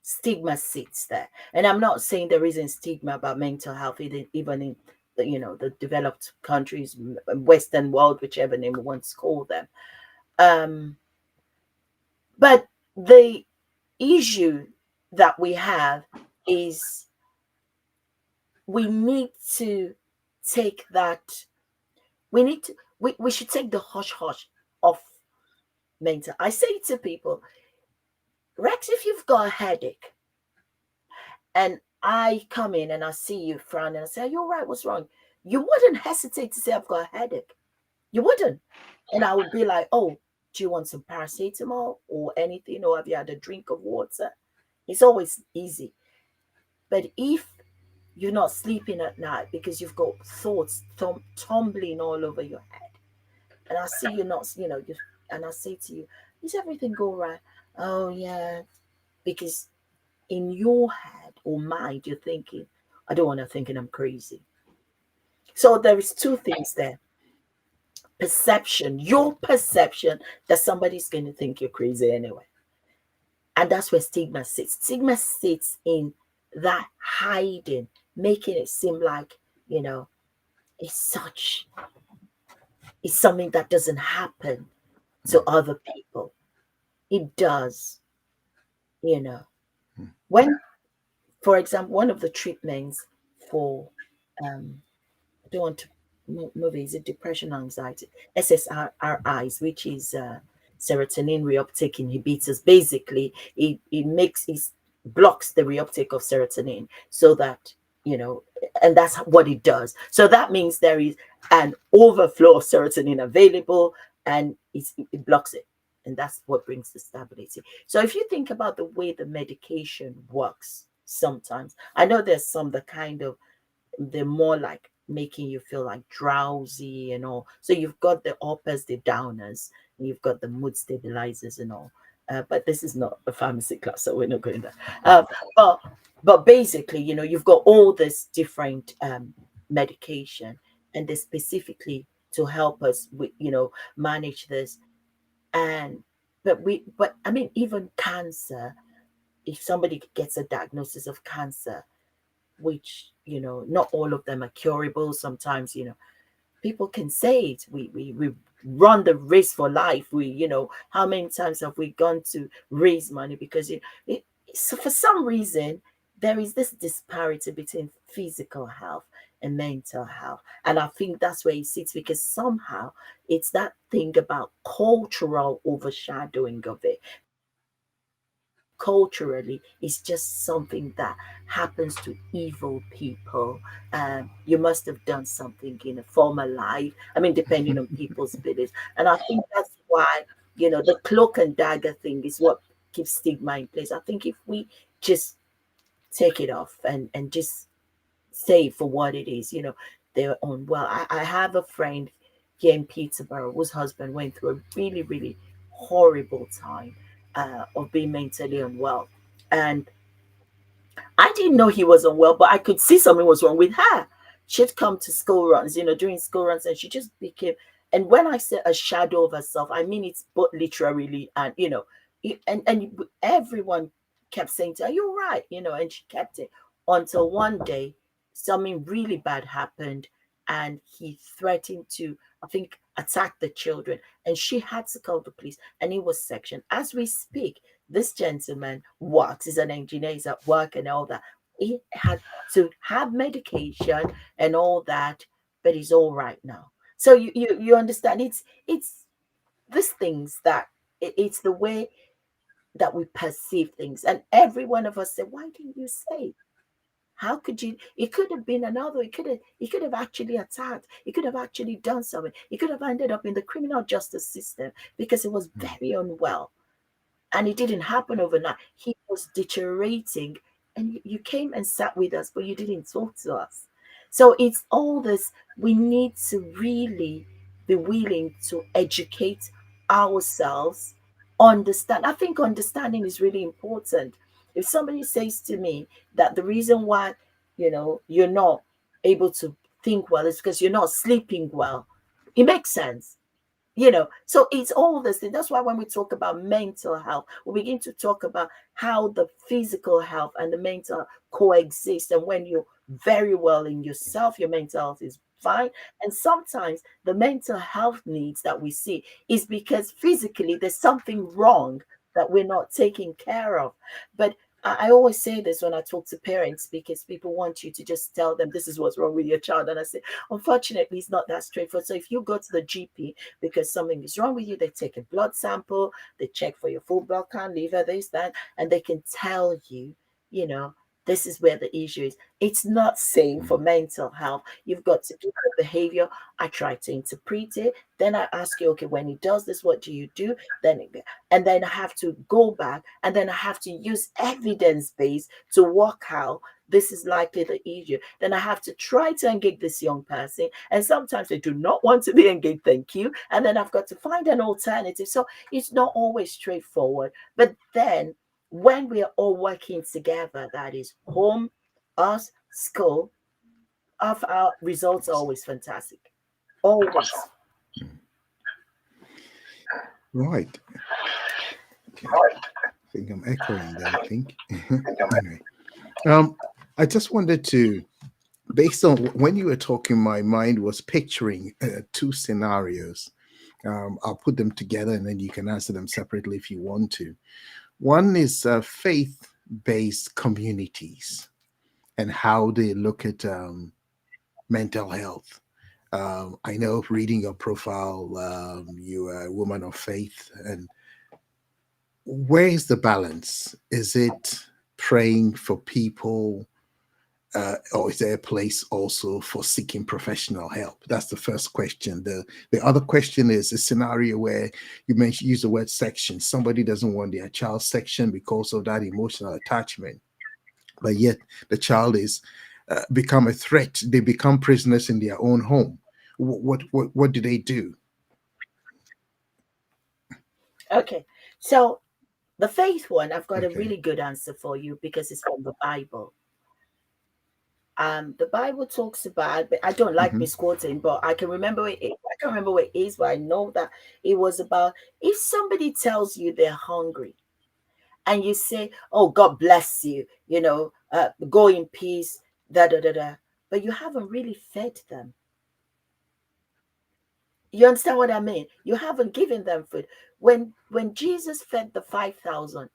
Stigma sits there, and I'm not saying there isn't stigma about mental health, even in the developed countries, Western world, whichever name we want to call them. Um, but the issue that we have is we need to take that we need to we should take the hush hush of mental. I say to people, Rex, if you've got a headache and I come in and I see you frown and I say, are you all right? What's wrong? You wouldn't hesitate to say I've got a headache. You wouldn't. And I would be like, oh, do you want some paracetamol or anything? Or have you had a drink of water? It's always easy. But if you're not sleeping at night because you've got thoughts tumbling all over your head, and I see you not, and I say to you, is everything go right? Oh, yeah. Because in your head or mind, you're thinking, I don't want to thinking I'm crazy. So there is two things there. Perception, your perception that somebody's going to think you're crazy anyway. And that's where stigma sits. Stigma sits in that hiding, making it seem like, you know, it's such, it's something that doesn't happen to Mm, other people. It does, you know. mm, When, for example, one of the treatments for, I don't want to move it, is it depression, anxiety, SSRIs, which is serotonin reuptake inhibitors. Basically, it blocks the reuptake of serotonin so that, and that's what it does. So that means there is an overflow of serotonin available, and it blocks it. And that's what brings the stability. So if you think about the way the medication works, sometimes I know there's some that kind of, they're more like making you feel like drowsy and all. So you've got the uppers, the downers, and you've got the mood stabilizers and all. But this is not a pharmacy class, so we're not going there. mm, But basically, you've got all this different medication, and they're specifically to help us with, manage this. And but I mean, even cancer. If somebody gets a diagnosis of cancer, which not all of them are curable, sometimes people can say it, we run the race for life, we how many times have we gone to raise money because so for some reason there is this disparity between physical health and mental health, and I think that's where it sits, because somehow it's that thing about cultural overshadowing of it. Culturally, it's just something that happens to evil people. You must have done something in a former life. I mean, depending on people's beliefs. And I think that's why, the cloak and dagger thing is what keeps stigma in place. I think if we just take it off and just say for what it is, they're unwell. I have a friend here in Peterborough whose husband went through a really, really horrible time of being mentally unwell. And I didn't know he was unwell, but I could see something was wrong with her. She'd come to school runs, during school runs, and she just became, and when I say a shadow of herself, I mean it's both literally and, and everyone kept saying to her, you're right, and she kept it until one day something really bad happened, and he threatened to, I think, attack the children. And she had to call the police, and he was sectioned. As we speak, this gentleman works, he's an engineer, he's at work and all that. He had to have medication and all that, but he's all right now. So you understand, it's these things that it's the way that we perceive things. And every one of us said, why didn't you say? How could you? It could have been another. It could have actually attacked. It could have actually done something. It could have ended up in the criminal justice system because it was mm, very unwell, and it didn't happen overnight. He was deteriorating, and you came and sat with us, but you didn't talk to us. So it's all this. We need to really be willing to educate ourselves, understand. I think understanding is really important. If somebody says to me that the reason why you're not able to think well is because you're not sleeping well, it makes sense. So it's all this thing. That's why when we talk about mental health, we begin to talk about how the physical health and the mental coexist. And when you're very well in yourself, your mental health is fine. And sometimes the mental health needs that we see is because physically there's something wrong that we're not taking care of. But I always say this when I talk to parents, because people want you to just tell them this is what's wrong with your child. And I say, unfortunately, it's not that straightforward. So if you go to the GP because something is wrong with you, they take a blood sample, they check for your full blood count, liver, this, that, and they can tell you, you know, this is where the issue is. It's not same for mm, mental health. You've got to do the behavior. I try to interpret it. Then I ask you, okay, when he does this, what do you do? And then I have to go back, and then I have to use evidence base to work out this is likely the issue. Then I have to try to engage this young person. And sometimes they do not want to be engaged, thank you. And then I've got to find an alternative. So it's not always straightforward. But then when we are all working together, that is home, us, school, of our results are always fantastic. Always. mm. Right. Okay. I think I'm echoing there, I think. Anyway, um, I just wanted to, based on when you were talking, my mind was picturing two scenarios. I'll put them together and then you can answer them separately if you want to. One is faith based communities and how they look at mental health. I know reading your profile, you are a woman of faith. And where is the balance? Is it praying for people? Or is there a place also for seeking professional help? That's the first question. The other question is a scenario where you mentioned use the word section. Somebody doesn't want their child section because of that emotional attachment, but yet the child is become a threat. They become prisoners in their own home. What do they do? Okay. So the faith one, I've got a Okay. really good answer for you because it's from the Bible. The Bible talks about, but I don't like Hmm. misquoting, but I can remember where it is, but I know that it was about if somebody tells you they're hungry and you say, "Oh, God bless you," go in peace, da da da da, but you haven't really fed them. You understand what I mean? You haven't given them food. When Jesus fed the 5,000,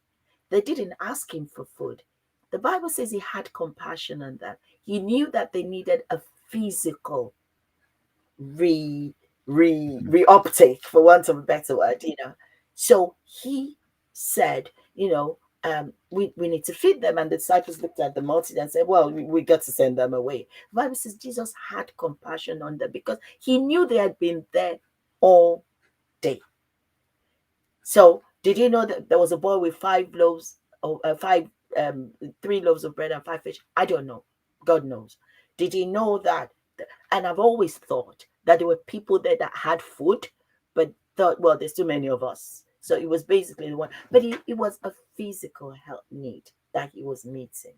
they didn't ask him for food. The Bible says he had compassion on them. He knew that they needed a physical re reuptake, for want of a better word. So he said, we need to feed them. And the disciples looked at the multitude and said, well, we got to send them away. The Bible says Jesus had compassion on them because he knew they had been there all day. So, did you know that there was a boy with five loaves of three loaves of bread and five fish? I don't know. God knows. Did you know that? And I've always thought that there were people there that had food, but thought, well, there's too many of us. So it was basically the one, but it was a physical health need that he was meeting.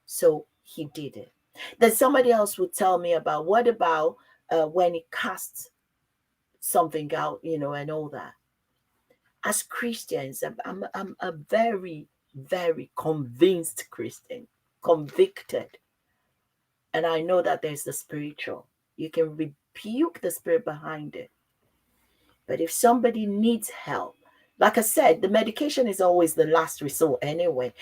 So he did it. Then somebody else would tell me about what about when he cast something out, and all that. As Christians, I'm a very, very convinced Christian, convicted. And I know that there's the spiritual. You can rebuke the spirit behind it. But if somebody needs help, like I said, the medication is always the last resort anyway.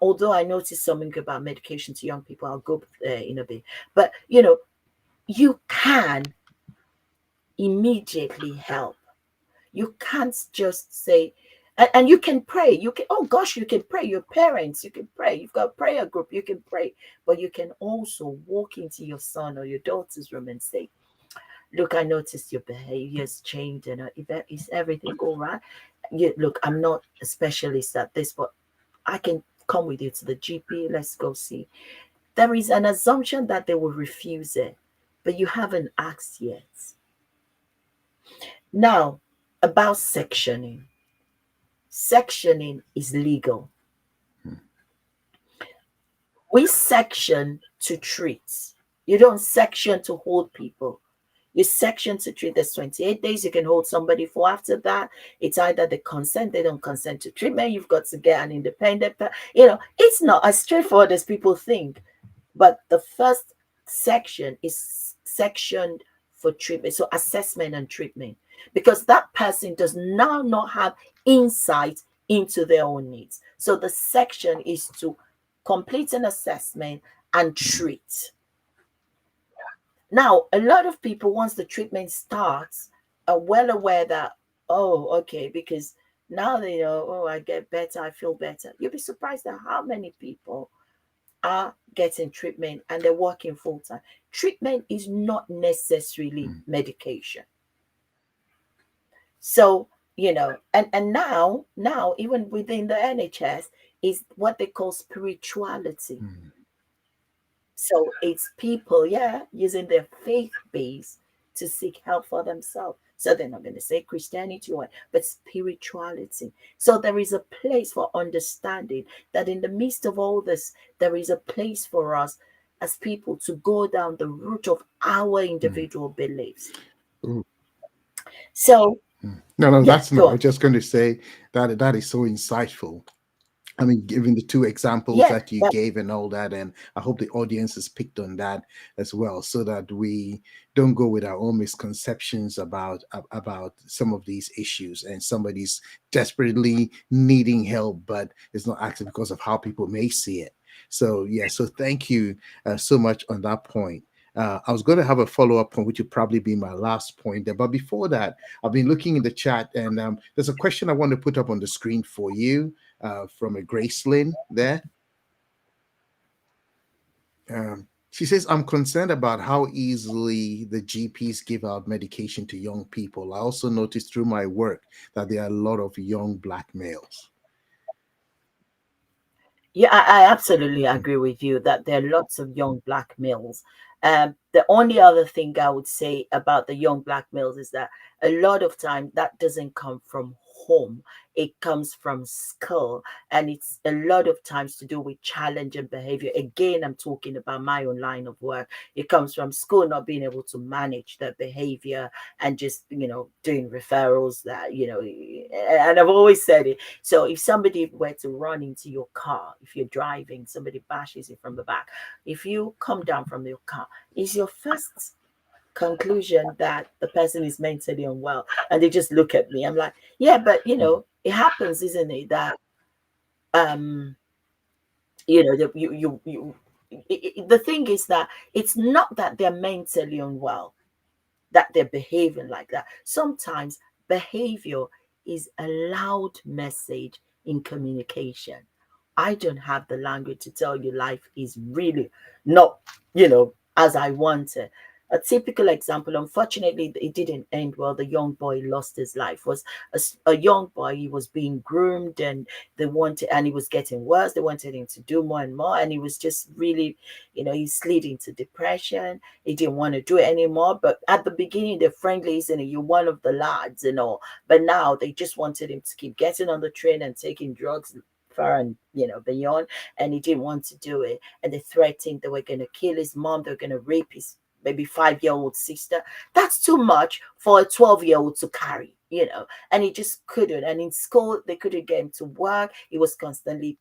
Although I noticed something about medication to young people, I'll go there in a bit. But you can immediately help. You can't just say, and you can pray. You can, oh gosh, you can pray. Your parents, you can pray. You've got a prayer group, you can pray. But you can also walk into your son or your daughter's room and say, look, I noticed your behavior's changed, and is everything all right? Look, I'm not a specialist at this, but I can come with you to the GP. Let's go see. There is an assumption that they will refuse it, but you haven't asked yet. Now, about sectioning. Sectioning is legal. We section to treat. You don't section to hold people. You section to treat. There's 28 days you can hold somebody for. After that, it's either they consent, they don't consent to treatment. You've got to get an independent. It's not as straightforward as people think. But the first section is sectioned for treatment. So assessment and treatment. Because that person does now not have insight into their own needs. So the section is to complete an assessment and treat. Now, a lot of people, once the treatment starts, are well aware that, oh, okay, because now they know, oh, I get better, I feel better. You'll be surprised at how many people are getting treatment and they're working full time. Treatment is not necessarily medication. So, and now even within the NHS is what they call spirituality. So it's people, yeah, using their faith base to seek help for themselves. So they're not going to say Christianity or but spirituality. So there is a place for understanding that in the midst of all this, there is a place for us as people to go down the route of our individual beliefs. Ooh. So No, no, yeah, that's go not. I was on. just going to say that is so insightful. I mean, given the two examples Yeah, that you gave and all that, and I hope the audience has picked on that as well, so that we don't go with our own misconceptions about some of these issues, and somebody's desperately needing help, but it's not actually because of how people may see it. So yeah, so thank you so much on that point. I was going to have a follow up point, which would probably be my last point there. But before that, I've been looking in the chat, and there's a question I want to put up on the screen for you from a Gracelyn there. She says, I'm concerned about how easily the GPs give out medication to young people. I also noticed through my work that there are a lot of young black males. Yeah, I absolutely agree with you that there are lots of young black males. The only other thing I would say about the young black males is that a lot of time that doesn't come from home. It comes from school, and it's a lot of times to do with challenge and behavior. Again, I'm talking about my own line of work. It comes from school not being able to manage their behavior and just doing referrals that and I've always said it. So if somebody were to run into your car, if you're driving, somebody bashes you from the back, if you come down from your car, is your first conclusion that the person is mentally unwell? And they just look at me. I'm like, yeah, but it happens, isn't it? That um, the thing is that it's not that they're mentally unwell, that they're behaving like that. Sometimes behavior is a loud message in communication. I don't have the language to tell you life is really not, as I wanted. A typical example, unfortunately, it didn't end well. The young boy lost his life. Was a young boy. He was being groomed, and and he was getting worse. They wanted him to do more and more, and he was just really, he slid into depression. He didn't want to do it anymore. But at the beginning, they're friendly, isn't it? You're one of the lads and all. But now they just wanted him to keep getting on the train and taking drugs far and beyond, and he didn't want to do it. And they threatened they were going to kill his mom, they were going to rape his maybe 5-year-old sister. That's too much for a 12-year-old to carry, and he just couldn't. And in school they couldn't get him to work. He was constantly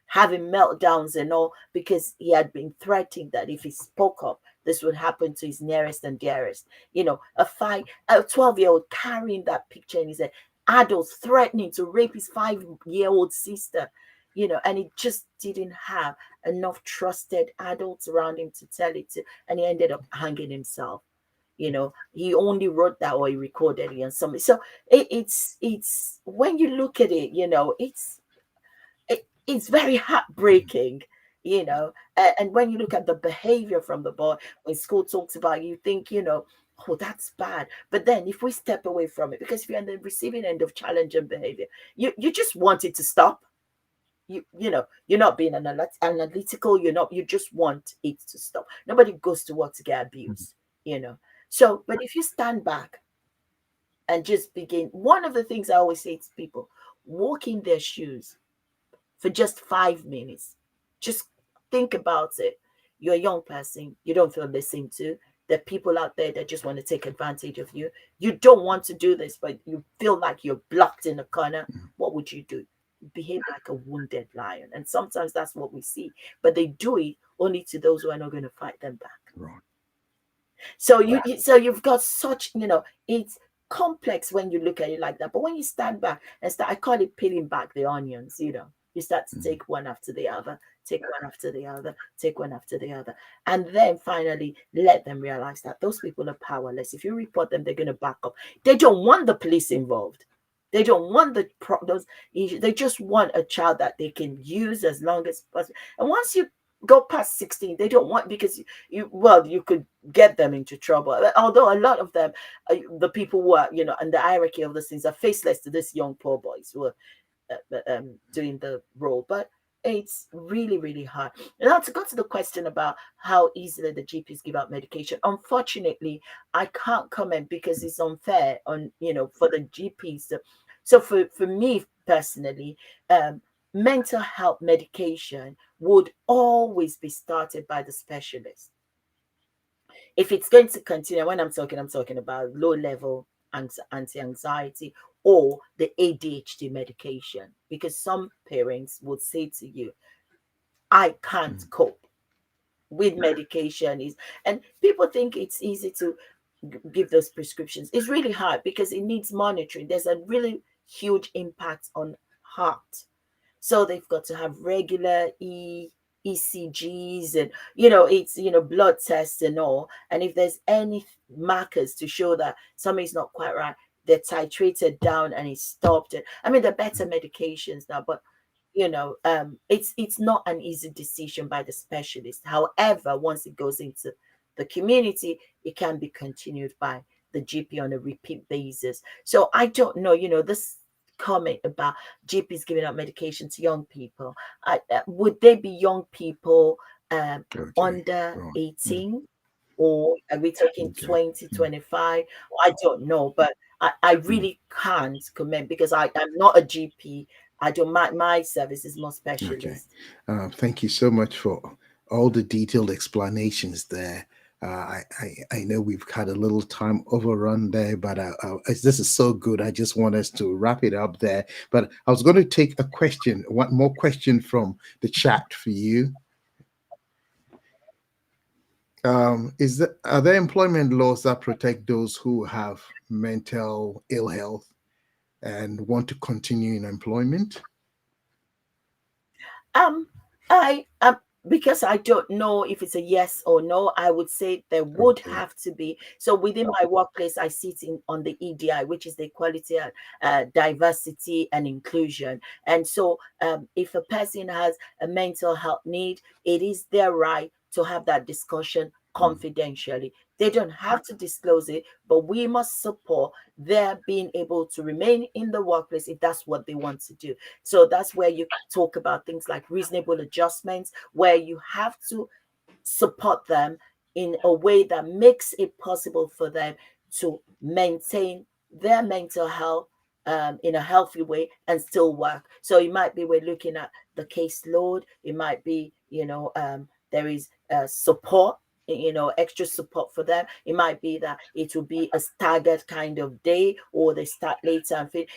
having meltdowns and all, because he had been threatened that if he spoke up, this would happen to his nearest and dearest. A 12-year-old carrying that picture in his head, adults threatening to rape his 5-year-old sister, and he just didn't have enough trusted adults around him to tell it to, and he ended up hanging himself. He only wrote that, or he recorded it on something. So it's when you look at it, it's very heartbreaking. And when you look at the behavior from the boy, when school talks about, you think, oh, that's bad. But then if we step away from it, because if you're on the receiving end of challenging behavior, you just want it to stop. You're not being analytical. You just want it to stop. Nobody goes to work to get abused. So, but if you stand back and just begin, one of the things I always say to people, walk in their shoes for just 5 minutes. Just think about it. You're a young person, you don't feel listened to. There are people out there that just want to take advantage of you. You don't want to do this, but you feel like you're blocked in a corner. What would you do? Behave like a wounded lion. And sometimes that's what we see. But they do it only to those who are not going to fight them back. Right. So you've got such, it's complex when you look at it like that. But when you stand back and start, I call it peeling back the onions, you start to take one after the other, take one after the other, take one after the other. And then finally let them realize that those people are powerless. If you report them, they're going to back up. They don't want the police involved. They don't want those issues. They just want a child that they can use as long as possible. And once you go past 16, they don't want, because you could get them into trouble. Although a lot of them, the people who are, and the hierarchy of those things are faceless to these young poor boys who are doing the role. But it's really, really hard. Now, to go to the question about how easily the GPs give out medication, unfortunately, I can't comment because it's unfair on, for the GPs. So for me personally, mental health medication would always be started by the specialist. If it's going to continue, when I'm talking about low level anti-anxiety or the ADHD medication, because some parents would say to you, I can't cope with medication. And people think it's easy to give those prescriptions. It's really hard because it needs monitoring. There's a really huge impact on heart. So they've got to have regular ECGs, and it's blood tests and all. And if there's any markers to show that something's not quite right, they're titrated down and it's stopped. I mean, there are better medications now, but it's not an easy decision by the specialist. However, once it goes into the community, it can be continued by the GP on a repeat basis. So I don't know, this comment about GPs giving out medication to young people. Would they be young people under 18? Or are we talking 20, 25? I don't know, but I really can't comment because I'm not a GP. I don't, my service is more specialist. Thank you so much for all the detailed explanations there. I know we've had a little time overrun there, but this is so good. I just want us to wrap it up there. But I was going to take one more question from the chat for you. Are there employment laws that protect those who have mental ill health and want to continue in employment? I because I don't know if it's a yes or no, I would say there would have to be. So within my workplace, I sit on the EDI, which is the Equality, Diversity and Inclusion. And so if a person has a mental health need, it is their right to have that discussion confidentially. They don't have to disclose it, but we must support their being able to remain in the workplace if that's what they want to do. So that's where you talk about things like reasonable adjustments, where you have to support them in a way that makes it possible for them to maintain their mental health in a healthy way and still work. So it might be we're looking at the caseload. It might be, there is support extra support for them. It might be that it will be a staggered kind of day, or they start later and finish.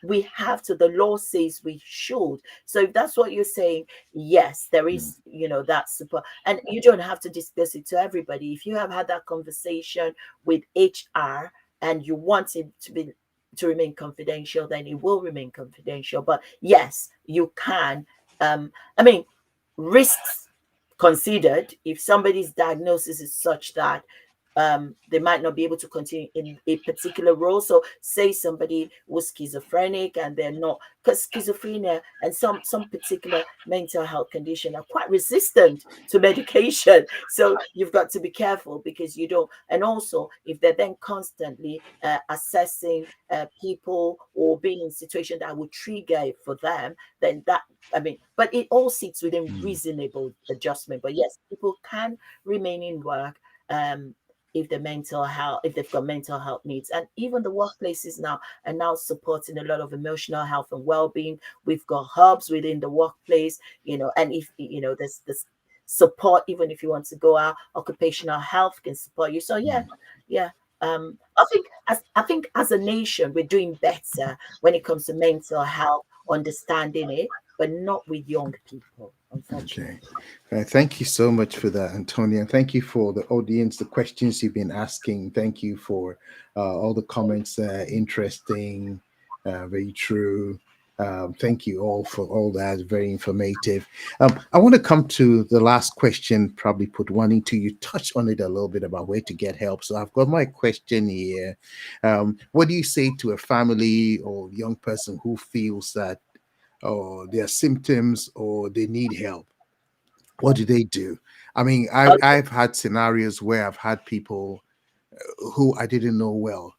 We have to, the law says we should. So if that's what you're saying, yes, there Mm, is, that support. And you don't have to discuss it to everybody. If you have had that conversation with HR and you want it to remain confidential, then it will remain confidential. But yes, you can. I mean, risks considered, if somebody's diagnosis is such that they might not be able to continue in a particular role. So, say somebody was schizophrenic and they're not, because schizophrenia and some particular mental health condition are quite resistant to medication. So you've got to be careful, because you don't. And also, if they're then constantly assessing people or being in situation that would trigger it for them, then that, I mean, but it all sits within mm, reasonable adjustment. But yes, people can remain in work um, if if they've got mental health needs. And even the workplaces now are now supporting a lot of emotional health and well-being. We've got hubs within the workplace, and if there's this support, even if you want to go out, occupational health can support you. So yeah, mm. yeah. I think as a nation we're doing better when it comes to mental health, understanding it, but not with young people, Okay. unfortunately. Thank you so much for that, Antonia. Thank you for the audience, the questions you've been asking. Thank you for all the comments. Interesting, very true. Thank you all for all that. Very informative. I want to come to the last question, probably put one into you. Touch on it a little bit about where to get help. So I've got my question here. What do you say to a family or young person who feels that their symptoms or they need help? What do they do? I mean, Okay. I've had scenarios where I've had people who I didn't know well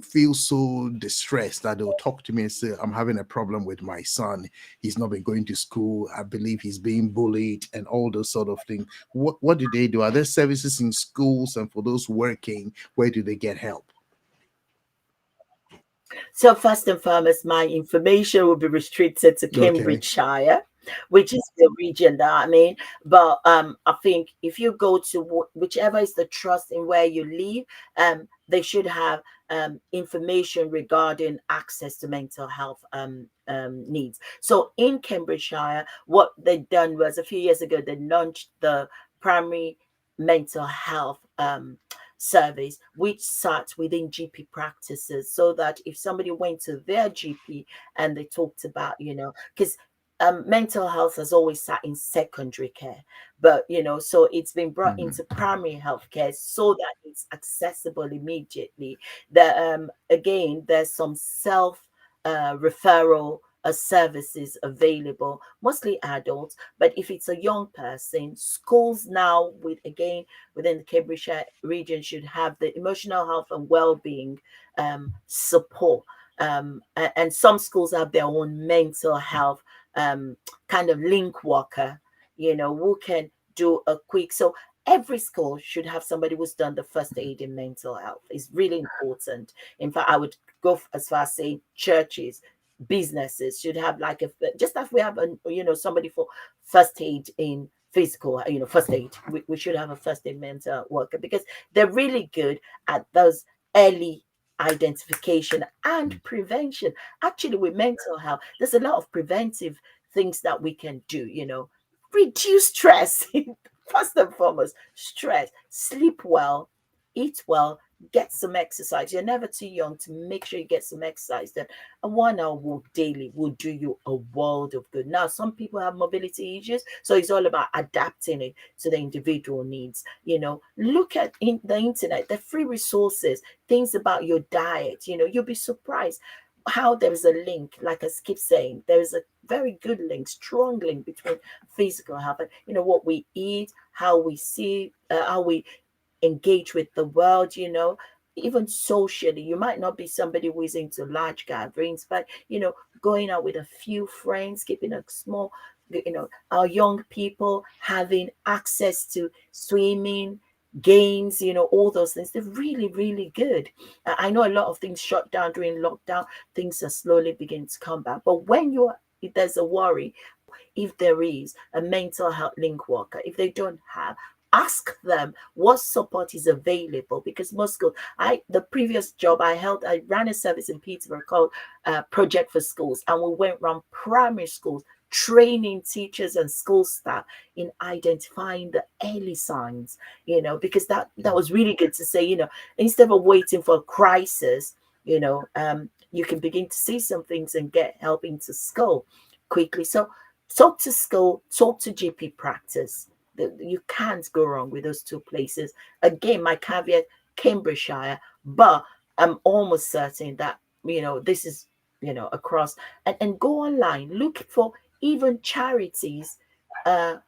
feel so distressed that they'll talk to me and say, I'm having a problem with my son. He's not been going to school. I believe he's being bullied and all those sort of things. What do they do? Are there services in schools, and for those working, where do they get help? So first and foremost, my information will be restricted to Okay. Cambridgeshire, which is the region that I'm in. But I think if you go to whichever is the trust in where you live, they should have information regarding access to mental health needs. So in Cambridgeshire, what they done was a few years ago they launched the primary mental health service, which sat within GP practices, so that if somebody went to their GP and they talked about, because mental health has always sat in secondary care, but so it's been brought Mm, into primary health care so that it's accessible immediately. That again, there's some self referral services available, mostly adults. But if it's a young person, schools now, within the Cambridgeshire region, should have the emotional health and well-being support. And some schools have their own mental health um, kind of link worker, who can do a quick. So every school should have somebody who's done the first aid in mental health. It's really important. In fact, I would go as far as saying churches, businesses should have like just as we have somebody for first aid in physical, first aid. We should have a first aid mental worker, because they're really good at those early identification and mm, prevention. Actually, with mental health, there's a lot of preventive things that we can do. Reduce stress. First and foremost, stress. Sleep well, eat well, get some exercise. You're never too young to make sure you get some exercise. Then a 1 hour walk daily will do you a world of good. Now, some people have mobility issues, so it's all about adapting it to the individual needs. Look at the internet, the free resources, things about your diet. You'll be surprised how there is a link, like I keep saying, there is a very good link, strong link between physical health and what we eat, how we see, how we engage with the world. Even socially, you might not be somebody who is into large gatherings, but going out with a few friends, keeping a small, our young people having access to swimming, games, all those things, they're really, really good. I know a lot of things shut down during lockdown, things are slowly beginning to come back. But if there's a worry, if there is a mental health link worker, if they don't have, ask them what support is available, because most schools, the previous job I held, I ran a service in Peterborough called Project for Schools, and we went around primary schools training teachers and school staff in identifying the early signs, because that was really good to say, instead of waiting for a crisis, you can begin to see some things and get help into school quickly. So talk to school, talk to GP practice. You can't go wrong with those two places. Again, my caveat, Cambridgeshire, but I'm almost certain that, this is, across. And go online, look for even charities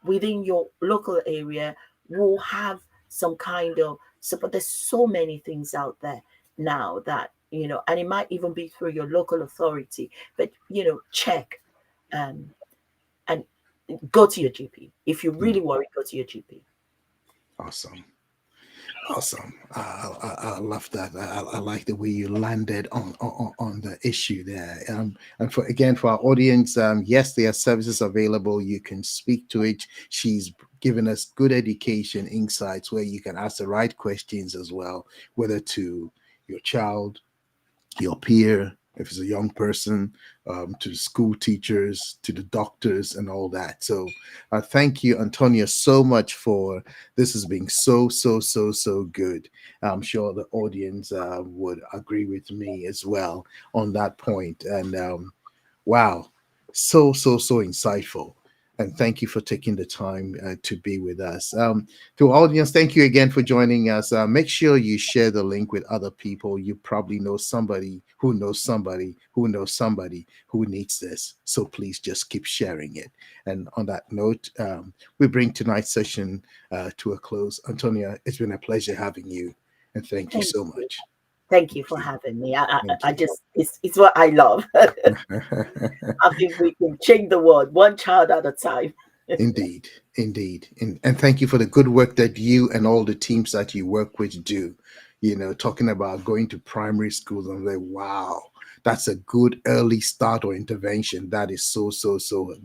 within your local area will have some kind of support. There's so many things out there now that, and it might even be through your local authority, but, check, um, and go to your GP. If you're Mm. really worried, go to your GP. Awesome. Awesome. I love that. I like the way you landed on the issue there. And for our audience, yes, there are services available. You can speak to it. She's given us good education insights where you can ask the right questions as well, whether to your child, your peer, if it's a young person, to the school teachers, to the doctors, and all that. So, thank you, Antonia, so much for this. Has been so good. I'm sure the audience would agree with me as well on that point. And wow, so insightful. And thank you for taking the time to be with us. To our audience, thank you again for joining us. Make sure you share the link with other people. You probably know somebody who knows somebody who knows somebody who needs this. So please just keep sharing it. And on that note, we bring tonight's session to a close. Antonia, it's been a pleasure having you. And thank you Thank so you. much. Thank you Thank for you. having me. I Thank just, it's what I love. I you. think we can change the world one child at a time. Indeed, indeed. And thank you for the good work that you and all the teams that you work with do. Talking about going to primary schools, I'm like, wow, that's a good early start or intervention. That is so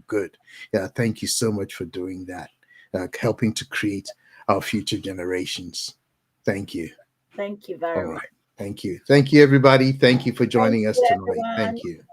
good. Yeah, thank you so much for doing that, helping to create our future generations. Thank you. Thank you All very much. right. Thank you. Thank you, everybody. Thank you for Thank joining us you, tonight. everyone. Thank you.